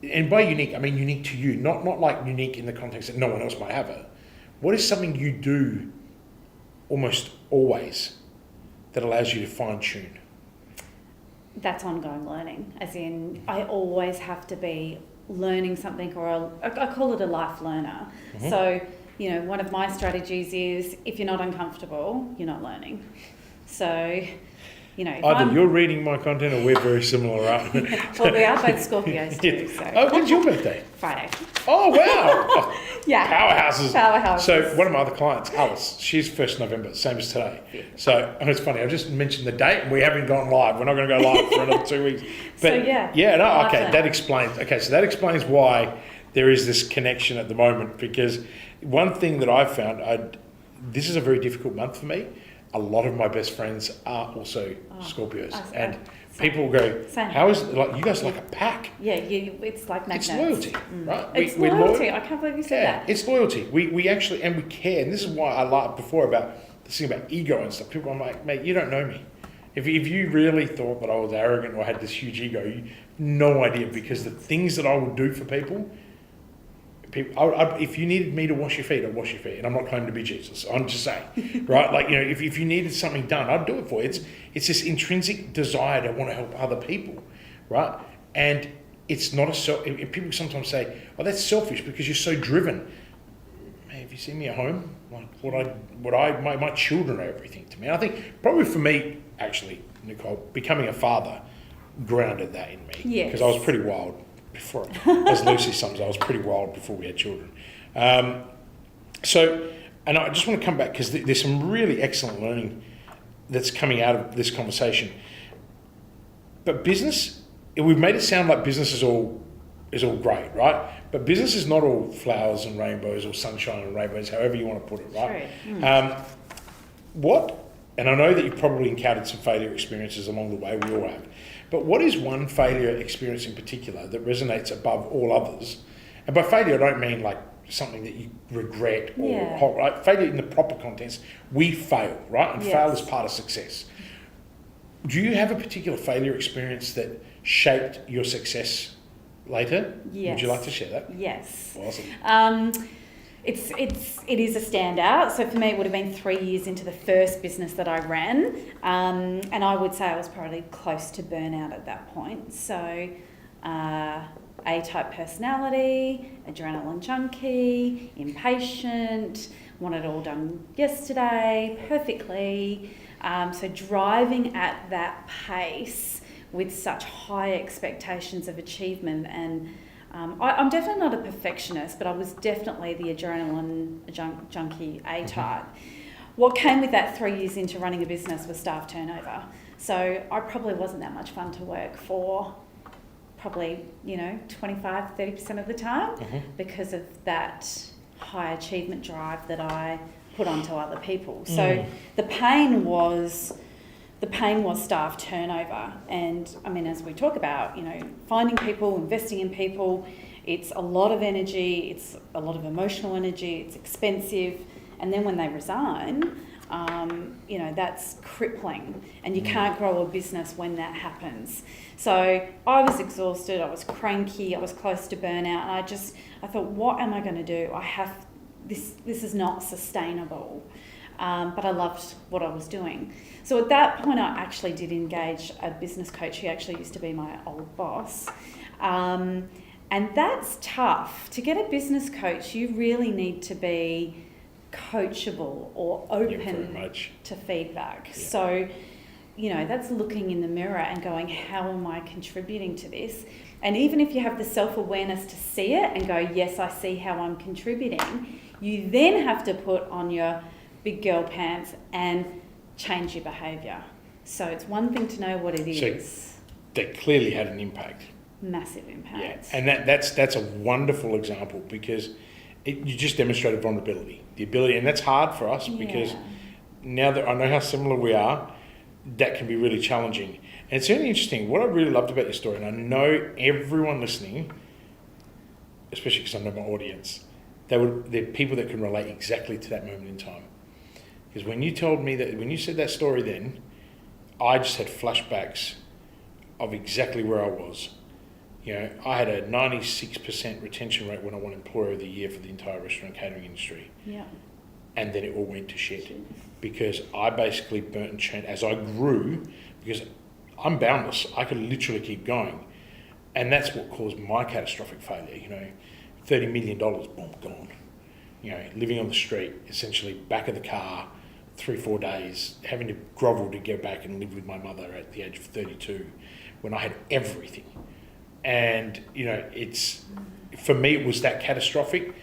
And by unique, I mean unique to you, not like unique in the context that no one else might have it. What is something you do almost always that allows you to fine tune? That's ongoing learning, as in I always have to be learning something, or I call it a life learner. Mm-hmm. So, you know, one of my strategies is if you're not uncomfortable, you're not learning. So, you know, either you're reading my content or we're very similar, right? Well, we are both Scorpios too. So. Oh, when's your birthday? Friday. Oh, wow. Yeah. Powerhouses. So one of my other clients, Alice, she's 1st November, same as today. Yeah. So, and it's funny, I just mentioned the date and we haven't gone live. We're not going to go live for another 2 weeks. But that explains why there is this connection at the moment, because one thing that I've found, this is a very difficult month for me. A lot of my best friends are also Scorpios, and people go, "How is it, like you guys are like a pack?" Yeah, it's like magnets. It's loyalty, right? It's loyalty. I can't believe you said that. It's loyalty. We actually, and we care, and this is why I laughed before about this thing about ego and stuff. People are like, "Mate, you don't know me. If you really thought that I was arrogant or had this huge ego, you have no idea, because the things that I will do for people." If you needed me to wash your feet, I'd wash your feet. And I'm not claiming to be Jesus. I'm just saying, right? Like, you know, if you needed something done, I'd do it for you. It's this intrinsic desire to want to help other people, right? And it's not people sometimes say, "Oh, that's selfish because you're so driven." Man, if you see me at home, like my children are everything to me. And I think probably for me, actually, Nicole, becoming a father grounded that in me. Yes. Because I was pretty wild. Before, as Lucy sums, I was pretty wild before we had children. So, and I just want to come back because there's some really excellent learning that's coming out of this conversation. But business, we've made it sound like business is all great, right? But business is not all flowers and rainbows or sunshine and rainbows, however you want to put it, right? True. And I know that you've probably encountered some failure experiences along the way, we all have. But what is one failure experience in particular that resonates above all others? And by failure, I don't mean like something that you regret or right? Failure in the proper context. We fail, right? And fail is part of success. Do you have a particular failure experience that shaped your success later? Yes. Would you like to share that? Yes. Awesome. It is a standout. So for me, it would have been 3 years into the first business that I ran, and I would say I was probably close to burnout at that point. So A-type personality, adrenaline junkie, impatient, want it all done yesterday, perfectly. So driving at that pace with such high expectations of achievement, and I'm definitely not a perfectionist, but I was definitely the adrenaline junkie A-type. What came with that 3 years into running a business was staff turnover. So I probably wasn't that much fun to work for, probably, 25, 30% of the time, because of that high achievement drive that I put onto other people. So the pain was staff turnover. And I mean, as we talk about, finding people, investing in people, It's a lot of energy, it's a lot of emotional energy, it's expensive. And then when they resign, that's crippling, and you can't grow a business when that happens. So I was exhausted, I was cranky, I was close to burnout, and I thought, what am I going to do? This is not sustainable. But I loved what I was doing. So at that point, I actually did engage a business coach who actually used to be my old boss. And that's tough. To get a business coach, you really need to be coachable or open to feedback. Yeah. So, that's looking in the mirror and going, how am I contributing to this? And even if you have the self-awareness to see it and go, yes, I see how I'm contributing, you then have to put on your big girl pants and change your behaviour. So it's one thing to know what it is. So that clearly had an impact. Massive impact. Yeah, and that's a wonderful example, because you just demonstrated vulnerability, the ability, and that's hard for us because now that I know how similar we are, that can be really challenging. And it's really interesting. What I really loved about your story, and I know everyone listening, especially because I know my audience, they're people that can relate exactly to that moment in time. Because when you told me that, when you said that story then, I just had flashbacks of exactly where I was. I had a 96% retention rate when I won Employer of the Year for the entire restaurant catering industry. Yeah. And then it all went to shit. Because I basically burnt and churned as I grew, because I'm boundless. I could literally keep going. And that's what caused my catastrophic failure. $30 million, boom, gone. Living on the street, essentially back of the car, 3-4 days, having to grovel to go back and live with my mother at the age of 32 when I had everything. And, for me, it was that catastrophic,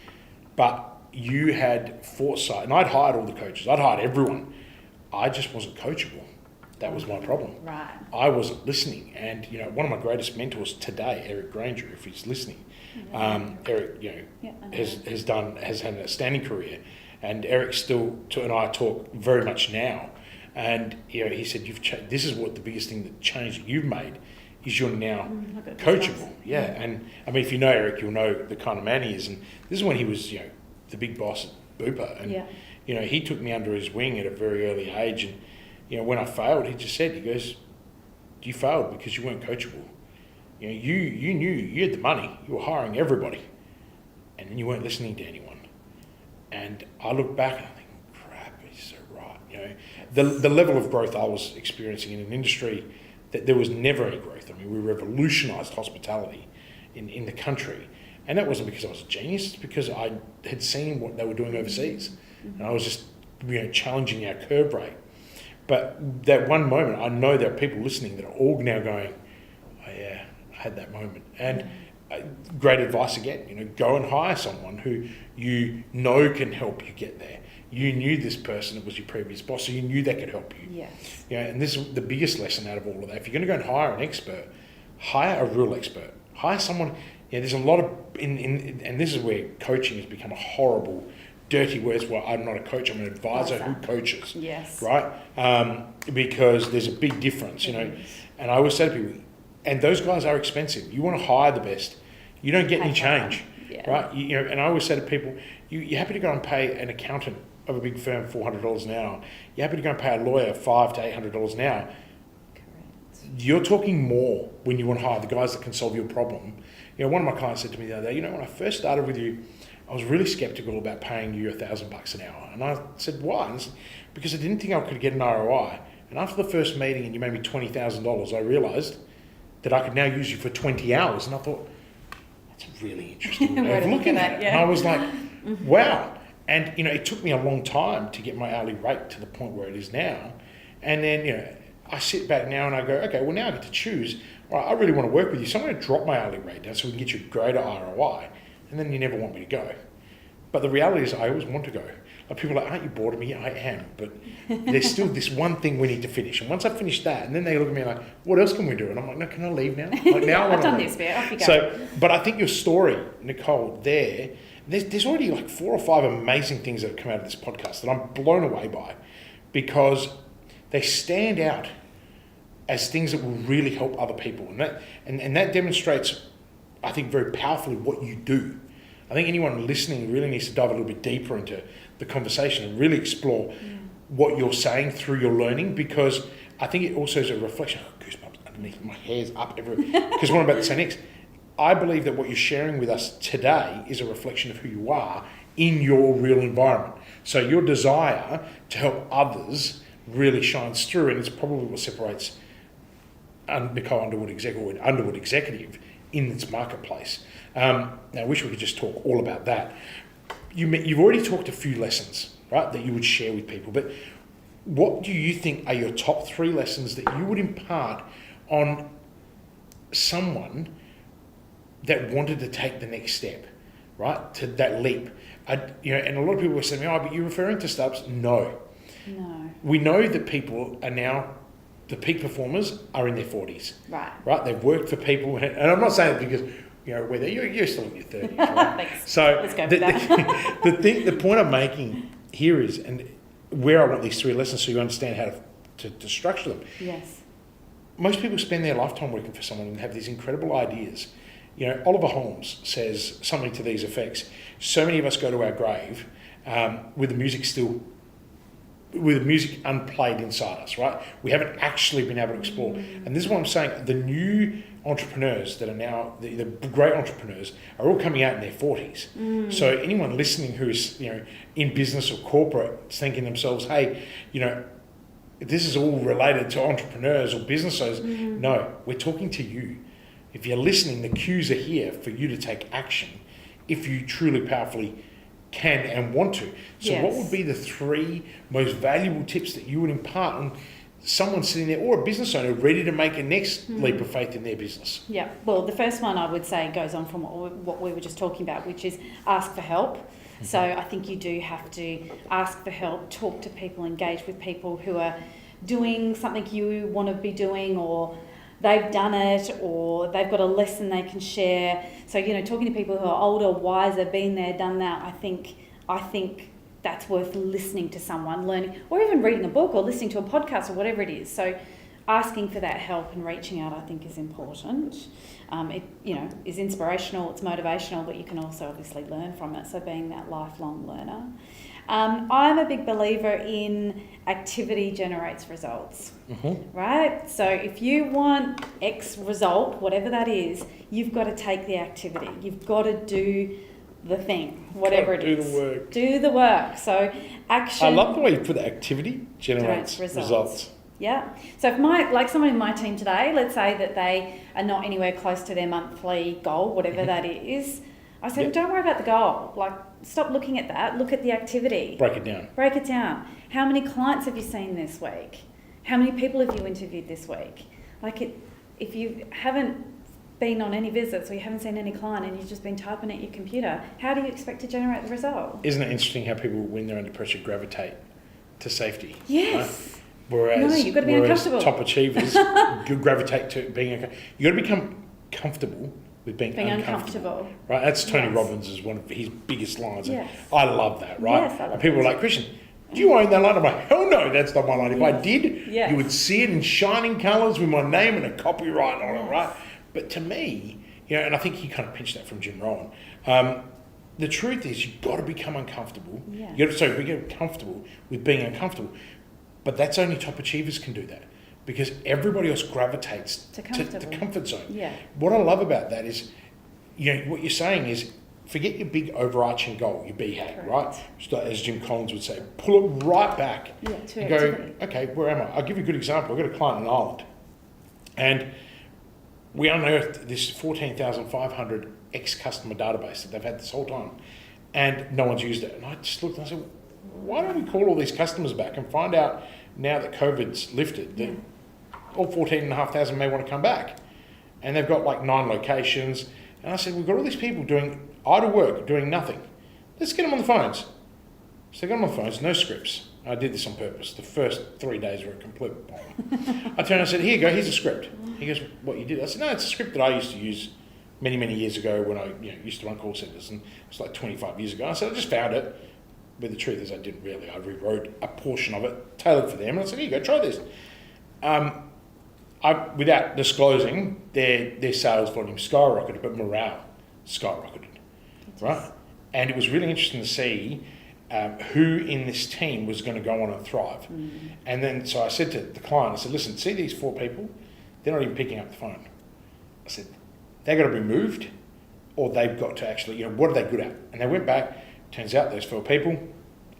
but you had foresight, and I'd hired all the coaches, I'd hired everyone. I just wasn't coachable. That was my problem. Right. I wasn't listening. And, one of my greatest mentors today, Eric Granger, if he's listening, Eric, has had an outstanding career, and Eric and I talk very much now. And, he said, this is what the biggest thing that change that you've made is you're now coachable. Yeah. And I mean, if you know Eric, you'll know the kind of man he is. And this is when he was, the big boss at Bupa. And, he took me under his wing at a very early age. And, when I failed, he just said, he goes, you failed because you weren't coachable. You knew you had the money, you were hiring everybody, and then you weren't listening to anyone. And I look back and I think, crap, he's so right. The level of growth I was experiencing in an industry that there was never any growth. I mean, we revolutionised hospitality in the country. And that wasn't because I was a genius, it's because I had seen what they were doing overseas. Mm-hmm. And I was just, challenging our curve rate. But that one moment, I know there are people listening that are all now going, oh yeah, I had that moment. And great advice again, go and hire someone who can help you get there. You knew this person that was your previous boss, so you knew that could help you. Yes. And this is the biggest lesson out of all of that. If you're going to go and hire an expert, hire a real expert. Hire someone. There's a lot of and this is where coaching has become a horrible, dirty word. Well, I'm not a coach. I'm an advisor who coaches. Yes. Right. Because there's a big difference, And I always say to people, and those guys are expensive. You want to hire the best. You don't get any change. Yeah. Right. And I always say to people, you're happy to go and pay an accountant of a big firm $400 an hour. You're happy to go and pay a lawyer $500 to $800 an hour. Correct. You're talking more when you want to hire the guys that can solve your problem. One of my clients said to me the other day, when I first started with you, I was really skeptical about paying you $1,000 an hour. And I said, why? And I said, because I didn't think I could get an ROI. And after the first meeting and you made me $20,000, I realised that I could now use you for 20 hours. And I thought, that's a really interesting way of looking at it. Yeah. And I was like, wow. And, it took me a long time to get my hourly rate to the point where it is now. And then, I sit back now and I go, okay, well, now I get to choose. All right, I really want to work with you, so I'm going to drop my hourly rate down so we can get you a greater ROI. And then you never want me to go. But the reality is I always want to go. Like people are like, aren't you bored of me? I am. But there's still this one thing we need to finish. And once I finish that, and then they look at me like, what else can we do? And I'm like, no, can I leave now? Like now I've done this bit, off you go. So, but I think your story, Nicole, there's already like 4 or 5 amazing things that have come out of this podcast that I'm blown away by, because they stand out as things that will really help other people. And that demonstrates I think, very powerfully what you do. I think anyone listening really needs to dive a little bit deeper into the conversation and really explore what you're saying through your learning, because I think it also is a reflection. Oh, goosebumps underneath, my hair's up everywhere. Because what I'm about to say next, I believe that what you're sharing with us today is a reflection of who you are in your real environment. So your desire to help others really shines through, and it's probably what separates Nicole Underwood executive in its marketplace. Now, I wish we could just talk all about that. You've already talked a few lessons, right, that you would share with people, but what do you think are your top 3 lessons that you would impart on someone that wanted to take the next step, right, to that leap? And a lot of people were saying, "Oh, but you're referring to startups." No. We know that people are now, the peak performers are in their 40s. Right. They've worked for people, and I'm not saying it because whether you're still in your 30s. Right? Thanks. So let's go with that. the point I'm making here is, and where I want these 3 lessons so you understand how to structure them. Yes. Most people spend their lifetime working for someone and have these incredible ideas. Oliver Holmes says something to these effects. So many of us go to our grave with the music unplayed inside us, right? We haven't actually been able to explore. And this is what I'm saying. The new entrepreneurs that are now, the great entrepreneurs, are all coming out in their 40s. So anyone listening who's in business or corporate thinking themselves, hey, this is all related to entrepreneurs or business owners. No, we're talking to you. If you're listening, the cues are here for you to take action if you truly powerfully can and want to. So what would be the 3 most valuable tips that you would impart on someone sitting there, or a business owner ready to make a next leap of faith in their business? Yeah, well, the first one I would say goes on from what we were just talking about, which is ask for help. So I think you do have to ask for help, talk to people, engage with people who are doing something you want to be doing, or they've done it, or they've got a lesson they can share. So, talking to people who are older, wiser, been there, done that, I think that's worth listening to someone, learning, or even reading a book or listening to a podcast or whatever it is. So asking for that help and reaching out, I think, is important. It is inspirational, it's motivational, but you can also obviously learn from it. So being that lifelong learner. I'm a big believer in activity generates results, right? So if you want X result, whatever that is, you've got to take the activity. You've got to do the thing, whatever it is. Do the work. So action. I love the way you put the activity generates results. Yeah. So if someone in my team today, let's say that they are not anywhere close to their monthly goal, whatever that is, I said, don't worry about the goal. Stop looking at that. Look at the activity. Break it down. How many clients have you seen this week? How many people have you interviewed this week? If you haven't been on any visits or you haven't seen any client and you've just been typing at your computer, how do you expect to generate the result? Isn't it interesting how people, when they're under pressure, gravitate to safety? Yes. Right? Whereas you've got to be uncomfortable. Top achievers gravitate to being uncomfortable. You've got to become comfortable with being uncomfortable. Right? That's Tony Robbins is one of his biggest lines. Yes. I love that, right? Yes, I love and people are like, Christian, do you own that line? I'm like, hell no, that's not my line. If I did, you would see it in shining colours with my name and a copyright on it, right? But to me, and I think he kind of pinched that from Jim Rohn, the truth is you've got to become uncomfortable. Yeah. We get comfortable with being uncomfortable. But that's only top achievers can do that, because everybody else gravitates to the comfort zone. Yeah. What I love about that is, what you're saying is, forget your big overarching goal, your BHAG, right? So as Jim Collins would say, pull it right back and go, okay, where am I? I'll give you a good example. I've got a client in Ireland, and we unearthed this 14,500 ex-customer database that they've had this whole time, and no one's used it. And I just looked and I said, why don't we call all these customers back and find out, now that COVID's lifted, that all 14,500 may want to come back. And they've got 9 locations. And I said, we've got all these people doing idle work, doing nothing. Let's get them on the phones. So they got them on the phones, no scripts. I did this on purpose. The first 3 days were a complete bomb. I turned and I said, here you go, here's a script. He goes, what you did? I said, no, it's a script that I used to use many, many years ago when I used to run call centres, and it's 25 years ago. I said, I just found it. But the truth is I didn't really. I rewrote a portion of it, tailored for them, and I said, here you go, try this. without disclosing, their sales volume skyrocketed, but morale skyrocketed, right? And it was really interesting to see who in this team was going to go on and thrive. And then, so I said to the client, I said, listen, see these 4 people? They're not even picking up the phone. I said, they've got to be moved, or they've got to actually, what are they good at? And they went back. Turns out those 4 people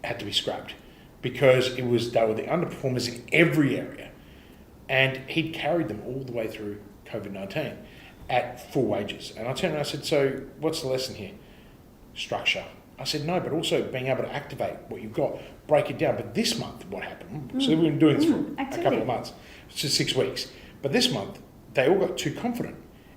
had to be scrapped because they were the underperformers in every area. And he'd carried them all the way through COVID-19 at full wages. And I turned around and I said, so what's the lesson here? Structure. I said, no, but also being able to activate what you've got, break it down. But this month, what happened? So we've been doing this for a couple of months, so 6 weeks. But this month, they all got too confident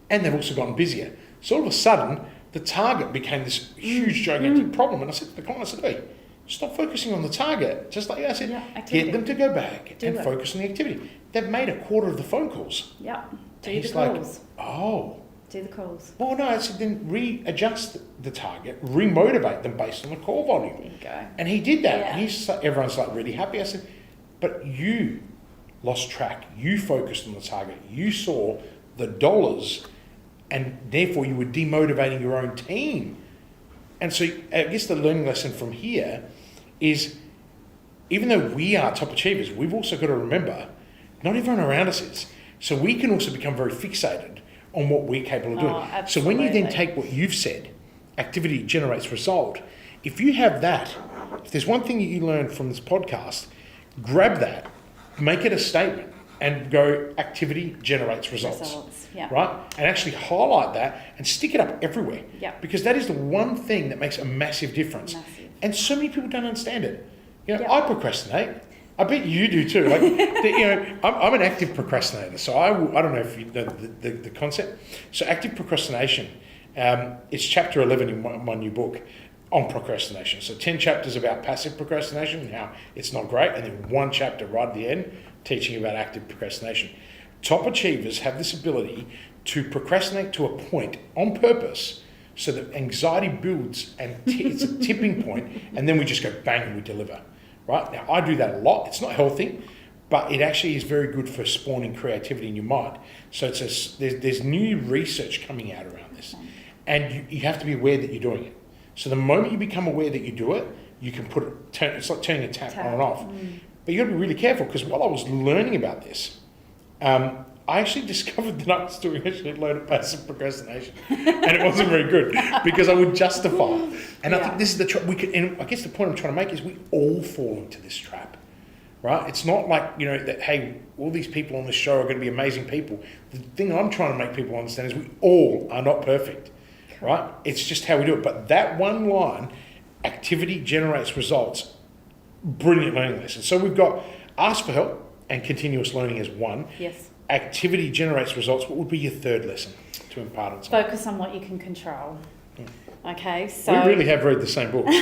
and they've also gotten busier. So all of a sudden, the target became this huge, gigantic problem. And I said to the client, I said, hey, stop focusing on the target. Just like I said, get them to go back and focus on the activity. They've made a quarter of the phone calls. Yeah. Do the calls. Do the calls. Well, no, I said then readjust the target, remotivate them based on the call volume. There you go. And he did that. Yeah. And everyone's like really happy. I said, but you lost track. You focused on the target. You saw the dollars, and therefore you were demotivating your own team. And so I guess the learning lesson from here is, even though we are top achievers, we've also got to remember not everyone around us is. So we can also become very fixated on what we're capable of doing. Absolutely. So when you then take what you've said, activity generates result, if you have that, if there's one thing that you learn from this podcast, grab that, make it a statement, and go, activity generates results. Right? And actually highlight that and stick it up everywhere. Because that is the one thing that makes a massive difference. And so many people don't understand it. I procrastinate. I bet you do too. Like, I'm an active procrastinator. So I don't know if you know the concept. So active procrastination, it's chapter 11 in my new book on procrastination. So 10 chapters about passive procrastination and how it's not great, and then 1 chapter right at the end teaching about active procrastination. Top achievers have this ability to procrastinate to a point on purpose so that anxiety builds and it's a tipping point, and then we just go bang and we deliver. Right? Now, I do that a lot. It's not healthy, but it actually is very good for spawning creativity in your mind. So there's new research coming out around this, and you have to be aware that you're doing it. So the moment you become aware that you do it, you can it's like turning a tap on and off. But you've got to be really careful, because while I was learning about this, I actually discovered that I was doing a load of passive procrastination, and it wasn't very good because I would justify. And I think this is the trap. And I guess the point I'm trying to make is we all fall into this trap, right? It's not like that. Hey, all these people on this show are going to be amazing people. The thing I'm trying to make people understand is we all are not perfect, right? It's just how we do it. But that one line, activity generates results. Brilliant learning lesson. So we've got ask for help and continuous learning as one. Yes. Activity generates results. What would be your third lesson to impart on someone? Focus on what you can control. Okay, so we really have read the same books.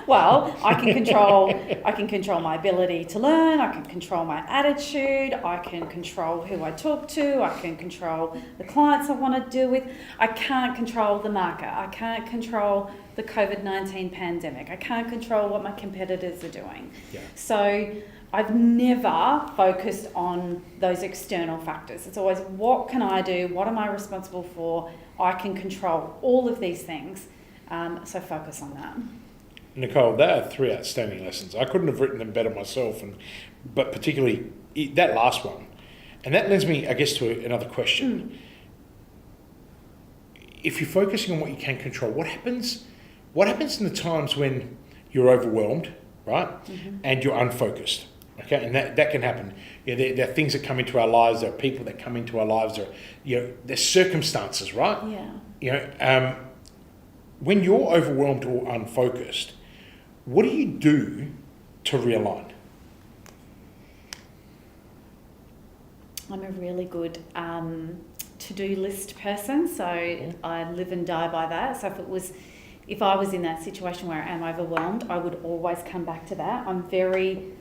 Well, I can control my ability to learn. I can control my attitude. I can control who I talk to. I can control the clients I want to deal with. I can't control the market. I can't control the COVID-19 pandemic. I can't control what my competitors are doing. So I've never focused on those external factors. It's always, what can I do? What am I responsible for? I can control all of these things. So focus on that. Nicole, they are 3 outstanding lessons. I couldn't have written them better myself, but particularly that last one. And that leads me, I guess, to another question. If you're focusing on what you can control, what happens in the times when you're overwhelmed, right? And you're unfocused? Okay, and that can happen. There are things that come into our lives. There are people that come into our lives. There's circumstances, right? Yeah. When you're overwhelmed or unfocused, what do you do to realign? I'm a really good to-do list person, so I live and die by that. So if I was in that situation where I am overwhelmed, I would always come back to that. I'm very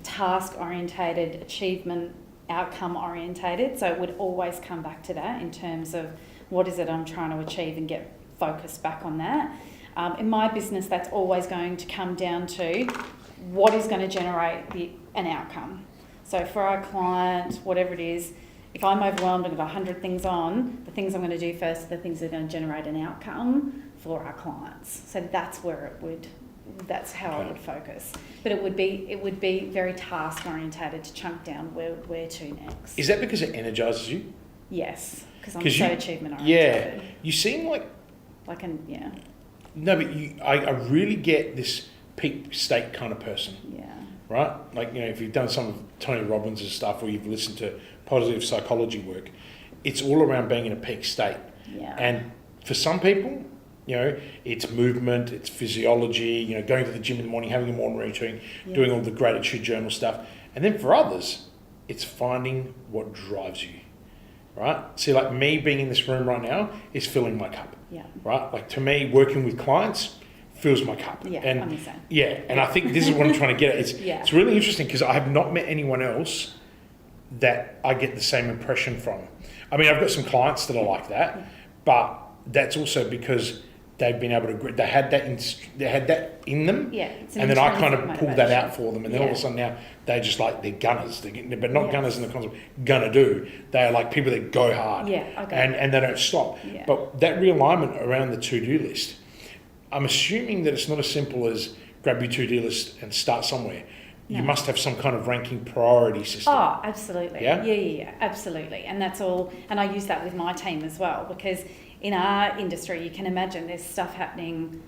task-orientated, achievement, outcome-orientated, so it would always come back to that in terms of what is it I'm trying to achieve and get focused back on that. In my business, that's always going to come down to what is going to generate an outcome. So for our client, whatever it is, if I'm overwhelmed, I've got 100 things on, the things I'm going to do first are the things that are going to generate an outcome for our clients. So that's how I would focus. But it would be very task orientated to chunk down where to next. Is that because it energizes you? Yes, because I'm so achievement orientated. Yeah, you seem like. Yeah. No, but I really get this peak state kind of person. Yeah. Right? Like, if you've done some of Tony Robbins' stuff or you've listened to positive psychology work, it's all around being in a peak state. Yeah. And for some people, it's movement, it's physiology, going to the gym in the morning, having a morning routine, doing all the gratitude journal stuff. And then for others, it's finding what drives you. Right? See, like me being in this room right now is filling my cup. Yeah. Right? Like to me, working with clients fills my cup. Yeah, and I'm the same. Yeah, and I think this is what I'm trying to get at. It's really interesting because I have not met anyone else that I get the same impression from. I mean, I've got some clients that are like that, but that's also because they've been able to. They had that in them. Yeah, and then I kind of pulled that out for them, and then all of a sudden now they're just like they're gunners, but not gunners in the concept gonna do. They are like people that go hard, and they don't stop. Yeah. But that realignment around the to-do list, I'm assuming that it's not as simple as grab your to-do list and start somewhere. No. You must have some kind of ranking priority system. Oh, absolutely. Yeah, absolutely. And that's all. And I use that with my team as well, because in our industry, you can imagine there's stuff happening,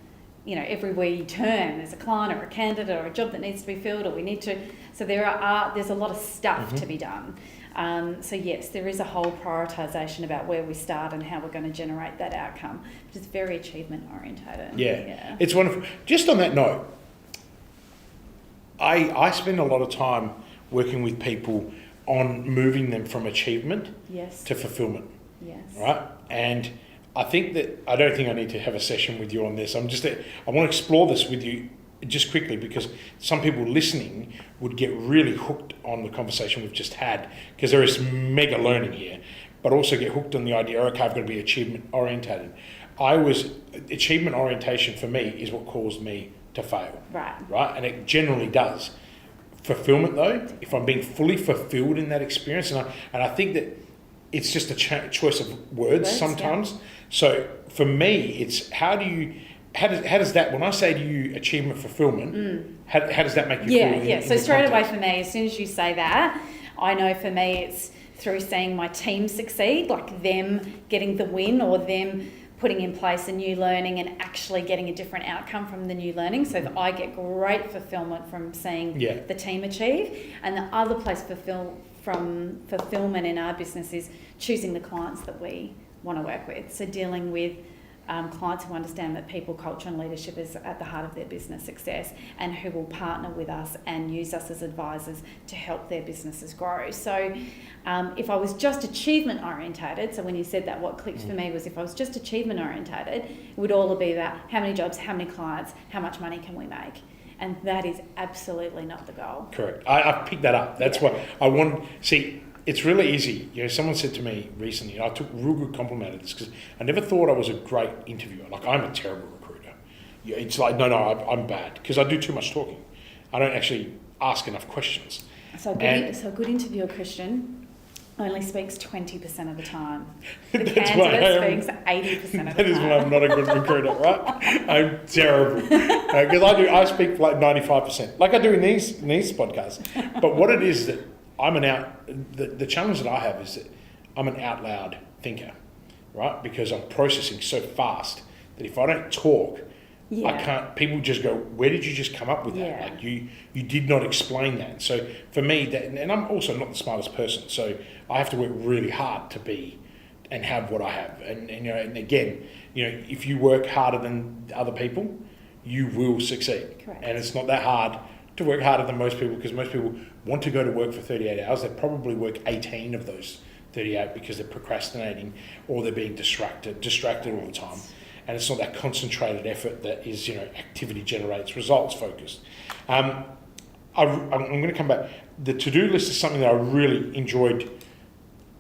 everywhere you turn. There's a client or a candidate or a job that needs to be filled, or we need to. So there's a lot of stuff to be done. So yes, there is a whole prioritisation about where we start and how we're going to generate that outcome. It's very achievement orientated. Yeah, it's wonderful. Just on that note, I spend a lot of time working with people on moving them from achievement to fulfilment. Yes. Right? And I don't think I need to have a session with you on this. I want to explore this with you just quickly, because some people listening would get really hooked on the conversation we've just had, because there is mega learning here, but also get hooked on the idea, okay, I've got to be achievement orientated. Achievement orientation for me is what caused me to fail. Right? And it generally does. Fulfillment though, if I'm being fully fulfilled in that experience, and I think that it's just a choice of words sometimes. Yeah. So for me, it's how does that, when I say to you achievement fulfillment, how does that make you feel? Yeah. So straight away for me, as soon as you say that, I know for me it's through seeing my team succeed, like them getting the win or them putting in place a new learning and actually getting a different outcome from the new learning, so that I get great fulfillment from seeing the team achieve. And the other place from fulfillment in our business is choosing the clients that we want to work with. So dealing with clients who understand that people, culture and leadership is at the heart of their business success, and who will partner with us and use us as advisors to help their businesses grow. So if I was just achievement orientated, so when you said that, what clicked for me was if I was just achievement orientated, it would all be about how many jobs, how many clients, how much money can we make. And that is absolutely not the goal. Correct. I've picked that up. That's what I want. See, it's really easy. Someone said to me recently, I took real good compliment of this, because I never thought I was a great interviewer. Like, I'm a terrible recruiter. It's like, no, I'm bad, because I do too much talking. I don't actually ask enough questions. So a good interviewer, Christian, only speaks 20% of the time. The candidate speaks 80% of the time. That is why I'm not a good recruiter, right? I'm terrible. Because I speak for like 95%, like I do in these podcasts. But what it is that the challenge that I have is that I'm an out loud thinker, right? Because I'm processing so fast that if I don't talk, I can't. People just go, "Where did you just come up with that? Like you did not explain that." So for me, and I'm also not the smartest person, so I have to work really hard to be and have what I have. And again, if you work harder than other people, you will succeed. Correct. And it's not that hard to work harder than most people, because most people want to go to work for 38 hours. They probably work 18 of those 38 because they're procrastinating or they're being distracted all the time. And it's not that concentrated effort that is, activity generates results focused. I'm going to come back. The to-do list is something that I really enjoyed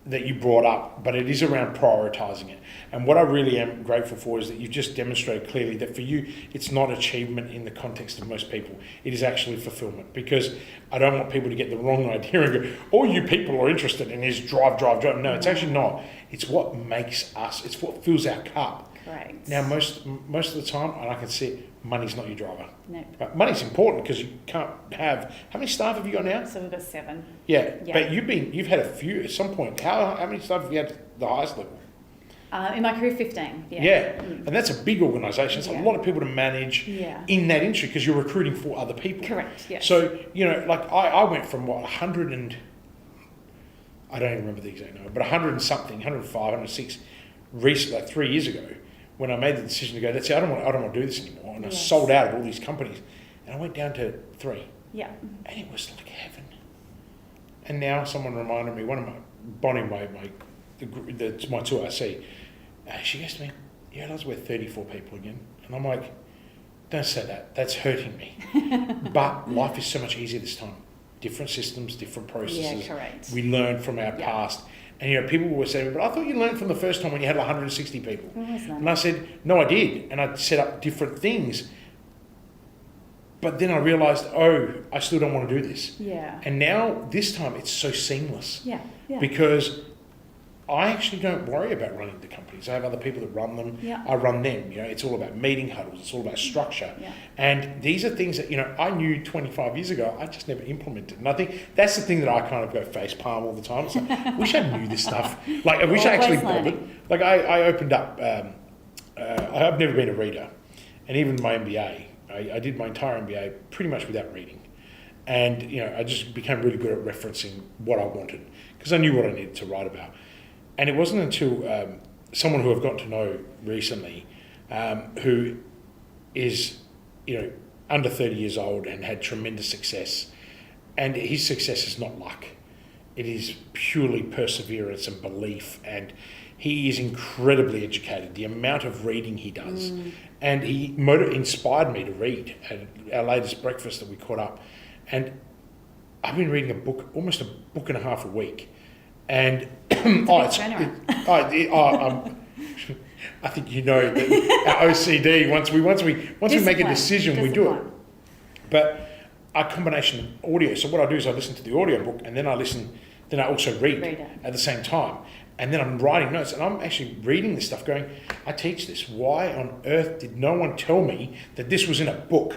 that you brought up, but it is around prioritising it. And what I really am grateful for is that you've just demonstrated clearly that for you, it's not achievement in the context of most people. It is actually fulfilment, because I don't want people to get the wrong idea and go, all you people are interested in is drive. No, it's actually not. It's what makes us, it's what fills our cup. Correct. Now, most of the time, and I can see it, money's not your driver. No. But money's important because you can't have... How many staff have you got now? So we've got 7. Yeah. But you've had a few at some point. How many staff have you had at the highest level? In my career, 15. And that's a big organisation. It's a lot of people to manage in that industry because you're recruiting for other people. Correct, yes. So, like I went from 100 and... I don't even remember the exact number, but 100 and something, 105, 106, recently, like 3 years ago, when I made the decision to go, that's it, I don't want to do this anymore. And I sold out of all these companies. And I went down to 3. Yeah. And it was like heaven. And now someone reminded me, Bonnie, my 2RC, she goes to me, I was with 34 people again. And I'm like, don't say that. That's hurting me. But life is so much easier this time. Different systems, different processes. Yeah, correct. We learn from our past. And people were saying, but I thought you learned from the first time when you had 160 people. And I said, no, I did. And I set up different things. But then I realised, I still don't want to do this. Yeah. And now, this time, it's so seamless. Yeah. Because I actually don't worry about running the companies. I have other people that run them. Yeah. I run them. It's all about meeting huddles. It's all about structure. Yeah. And these are things that, I knew 25 years ago, I just never implemented. And I think that's the thing that I kind of go face palm all the time. It's like, I wish I knew this stuff. Like, I wish I actually bothered. Like, I opened up, I've never been a reader. And even my MBA, I did my entire MBA pretty much without reading. And, I just became really good at referencing what I wanted because I knew what I needed to write about. And it wasn't until someone who I've gotten to know recently, who is, under 30 years old and had tremendous success. And his success is not luck. It is purely perseverance and belief. And he is incredibly educated. The amount of reading he does. And he inspired me to read at our latest breakfast that we caught up. And I've been reading almost a book and a half a week. And I think that our OCD, once we make a decision, we do it. But a combination of audio. So what I do is I listen to the audio book and then I also read at the same time. And then I'm writing notes and I'm actually reading this stuff going, I teach this. Why on earth did no one tell me that this was in a book?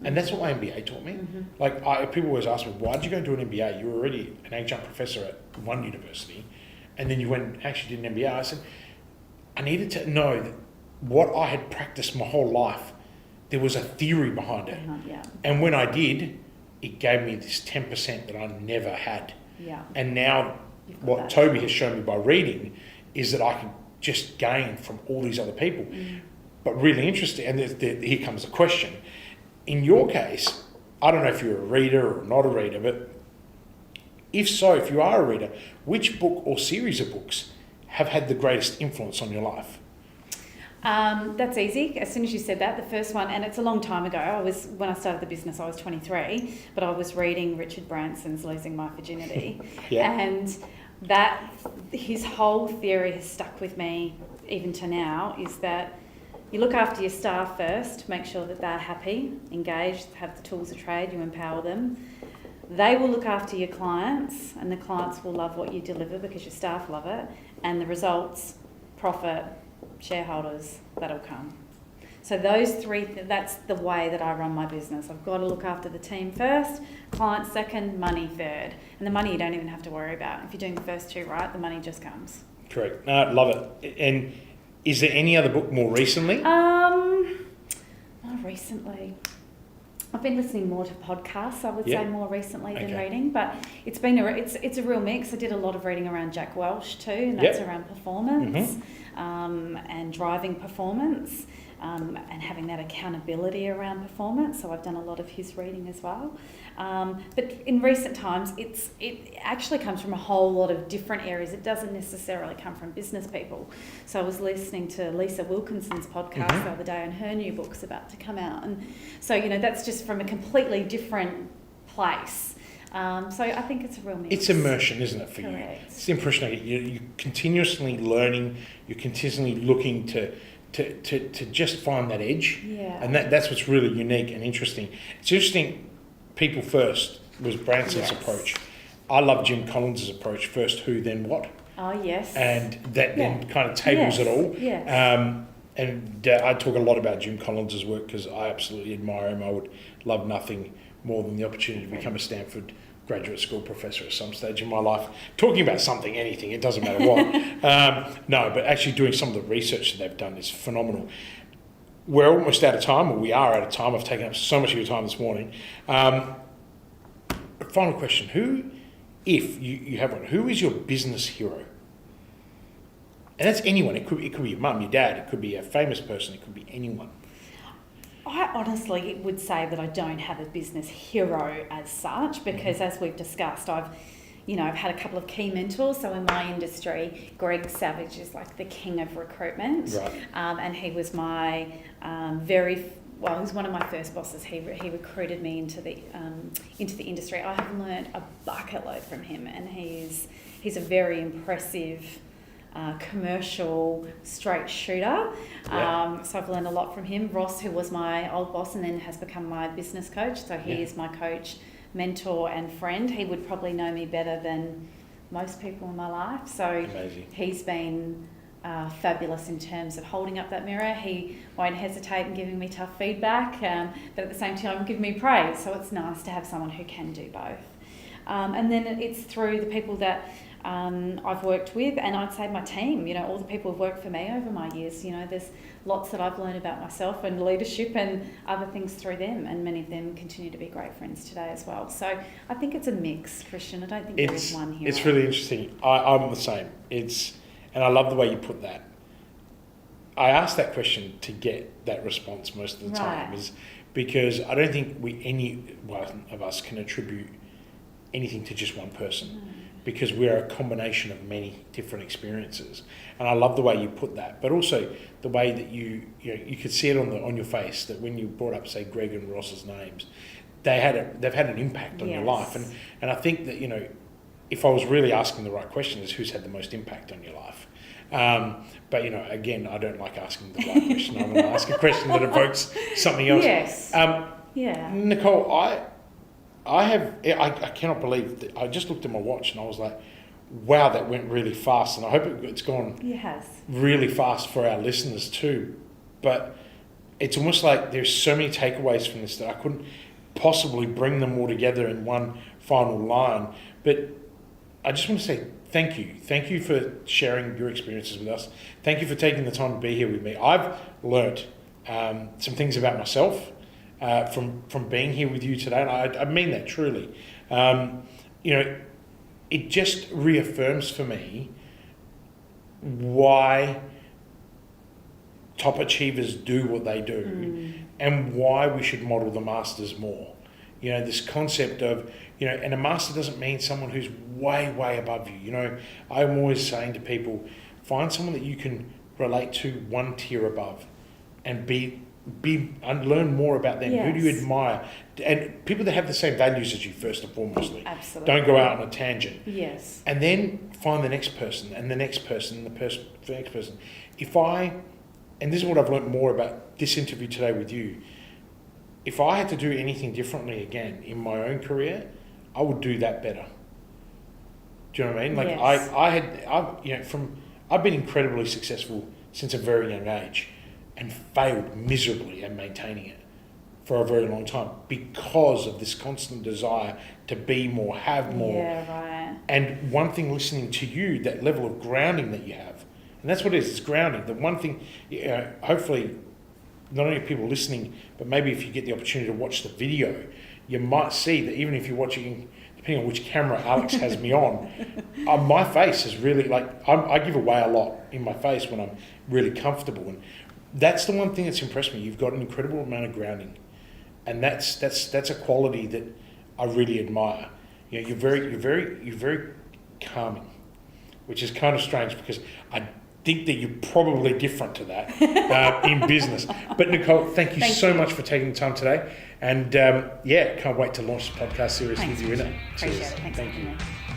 And that's what my MBA taught me. Like, people always ask me, why did you go and do an MBA? You were already an adjunct professor at one university, and then you went and actually did an MBA. I said, I needed to know that what I had practiced my whole life, there was a theory behind it. And when I did, it gave me this 10% that I never had. And now what Toby has shown me by reading is that I can just gain from all these other people. But really interesting, and here comes the question. In your case, I don't know if you're a reader or not a reader, but if so, if you are a reader, which book or series of books have had the greatest influence on your life? That's easy. As soon as you said that, the first one, and it's a long time ago, when I started the business, I was 23, but I was reading Richard Branson's Losing My Virginity. And that, his whole theory has stuck with me even to now, is that you look after your staff first, make sure that they're happy, engaged, have the tools of trade, you empower them. They will look after your clients, and the clients will love what you deliver because your staff love it, and the results, profit, shareholders, that'll come. So those three, that's the way that I run my business. I've got to look after the team first, clients second, money third. And the money you don't even have to worry about. If you're doing the first two right, the money just comes. Correct. No, I love it. And is there any other book more recently? Not recently. I've been listening more to podcasts, I would say, more recently than reading, but it's been it's a real mix. I did a lot of reading around Jack Welch too, and that's around performance and driving performance and having that accountability around performance. So I've done a lot of his reading as well. But in recent times, it actually comes from a whole lot of different areas. It doesn't necessarily come from business people. So I was listening to Lisa Wilkinson's podcast the other day, and her new book's about to come out. And so, that's just from a completely different place. So I think it's a real mix. It's immersion, isn't it, for you? Correct. It's the impression I get. You're continuously learning, you're continuously looking to just find that edge. Yeah. And that's what's really unique and interesting. It's interesting, people first was Branson's approach. I love Jim Collins' approach, first who, then what. Oh, yes. And that then kind of tables it all. Yes. I talk a lot about Jim Collins' work because I absolutely admire him. I would love nothing more than the opportunity to become a Stanford graduate school professor at some stage in my life. Talking about something, anything, it doesn't matter what. No, but actually doing some of the research that they've done is phenomenal. We're almost out of time, or we are out of time. I've taken up so much of your time this morning. Final question. Who, if you have one, who is your business hero? And that's anyone. It could be your mum, your dad. It could be a famous person. It could be anyone. I honestly would say that I don't have a business hero as such, because as we've discussed, I've had a couple of key mentors. So in my industry, Greg Savage is like the king of recruitment. Right. And he was my he was one of my first bosses. He recruited me into the industry. I have learned a bucket load from him, and he's a very impressive commercial straight shooter. Yeah. So I've learned a lot from him. Ross, who was my old boss and then has become my business coach. So he is my coach, mentor and friend. He would probably know me better than most people in my life. So Amazing. He's been fabulous in terms of holding up that mirror. He won't hesitate in giving me tough feedback, but at the same time give me praise. So it's nice to have someone who can do both. And then it's through the people that I've worked with, and I'd say my team, all the people who've worked for me over my years. There's lots that I've learned about myself and leadership and other things through them, and many of them continue to be great friends today as well. So I think it's a mix, Christian. I don't think there is one hero. It's really interesting. I'm the same. And I love the way you put that. I asked that question to get that response most of the time, is because I don't think any one of us can attribute anything to just one person. Because we're a combination of many different experiences, and I love the way you put that. But also the way that you could see it on your face, that when you brought up, say, Greg and Ross's names, they've had an impact on your life. And I think that if I was really asking the right question, is who's had the most impact on your life. But again, I don't like asking the right question. I'm going to ask a question that evokes something else. Yes. Nicole, I cannot believe that I just looked at my watch and I was like, wow, that went really fast. And I hope it's gone really fast for our listeners too. But it's almost like there's so many takeaways from this that I couldn't possibly bring them all together in one final line. But I just want to say thank you. Thank you for sharing your experiences with us. Thank you for taking the time to be here with me. I've learnt some things about myself from being here with you today, and I mean that truly. It just reaffirms for me why top achievers do what they do, and why we should model the masters more. This concept of, and a master doesn't mean someone who's way, way above you. I'm always saying to people, find someone that you can relate to one tier above and and learn more about them. Who do you admire? And people that have the same values as you, first and foremostly. Absolutely. Don't go out on a tangent. Yes. And then find the next person and the next person and the next person. And this is what I've learned more about this interview today with you, if I had to do anything differently again in my own career, I would do that better. Do you know what I mean? Like yes. I've been incredibly successful since a very young age, and failed miserably at maintaining it for a very long time because of this constant desire to be more, have more. Yeah, right. And one thing, listening to you, that level of grounding that you have, and that's what it is, it's grounding. The one thing, hopefully, not only people listening, but maybe if you get the opportunity to watch the video, you might see that even if you're watching, depending on which camera Alex has me on, my face is really, I give away a lot in my face when I'm really comfortable. And that's the one thing that's impressed me. You've got an incredible amount of grounding, and that's a quality that I really admire. You're very calming, which is kind of strange because I think that you're probably different to that in business. But Nicole, thank you so much for taking the time today. And can't wait to launch the podcast series with you in it. Appreciate it. Thanks Thank for you. having me.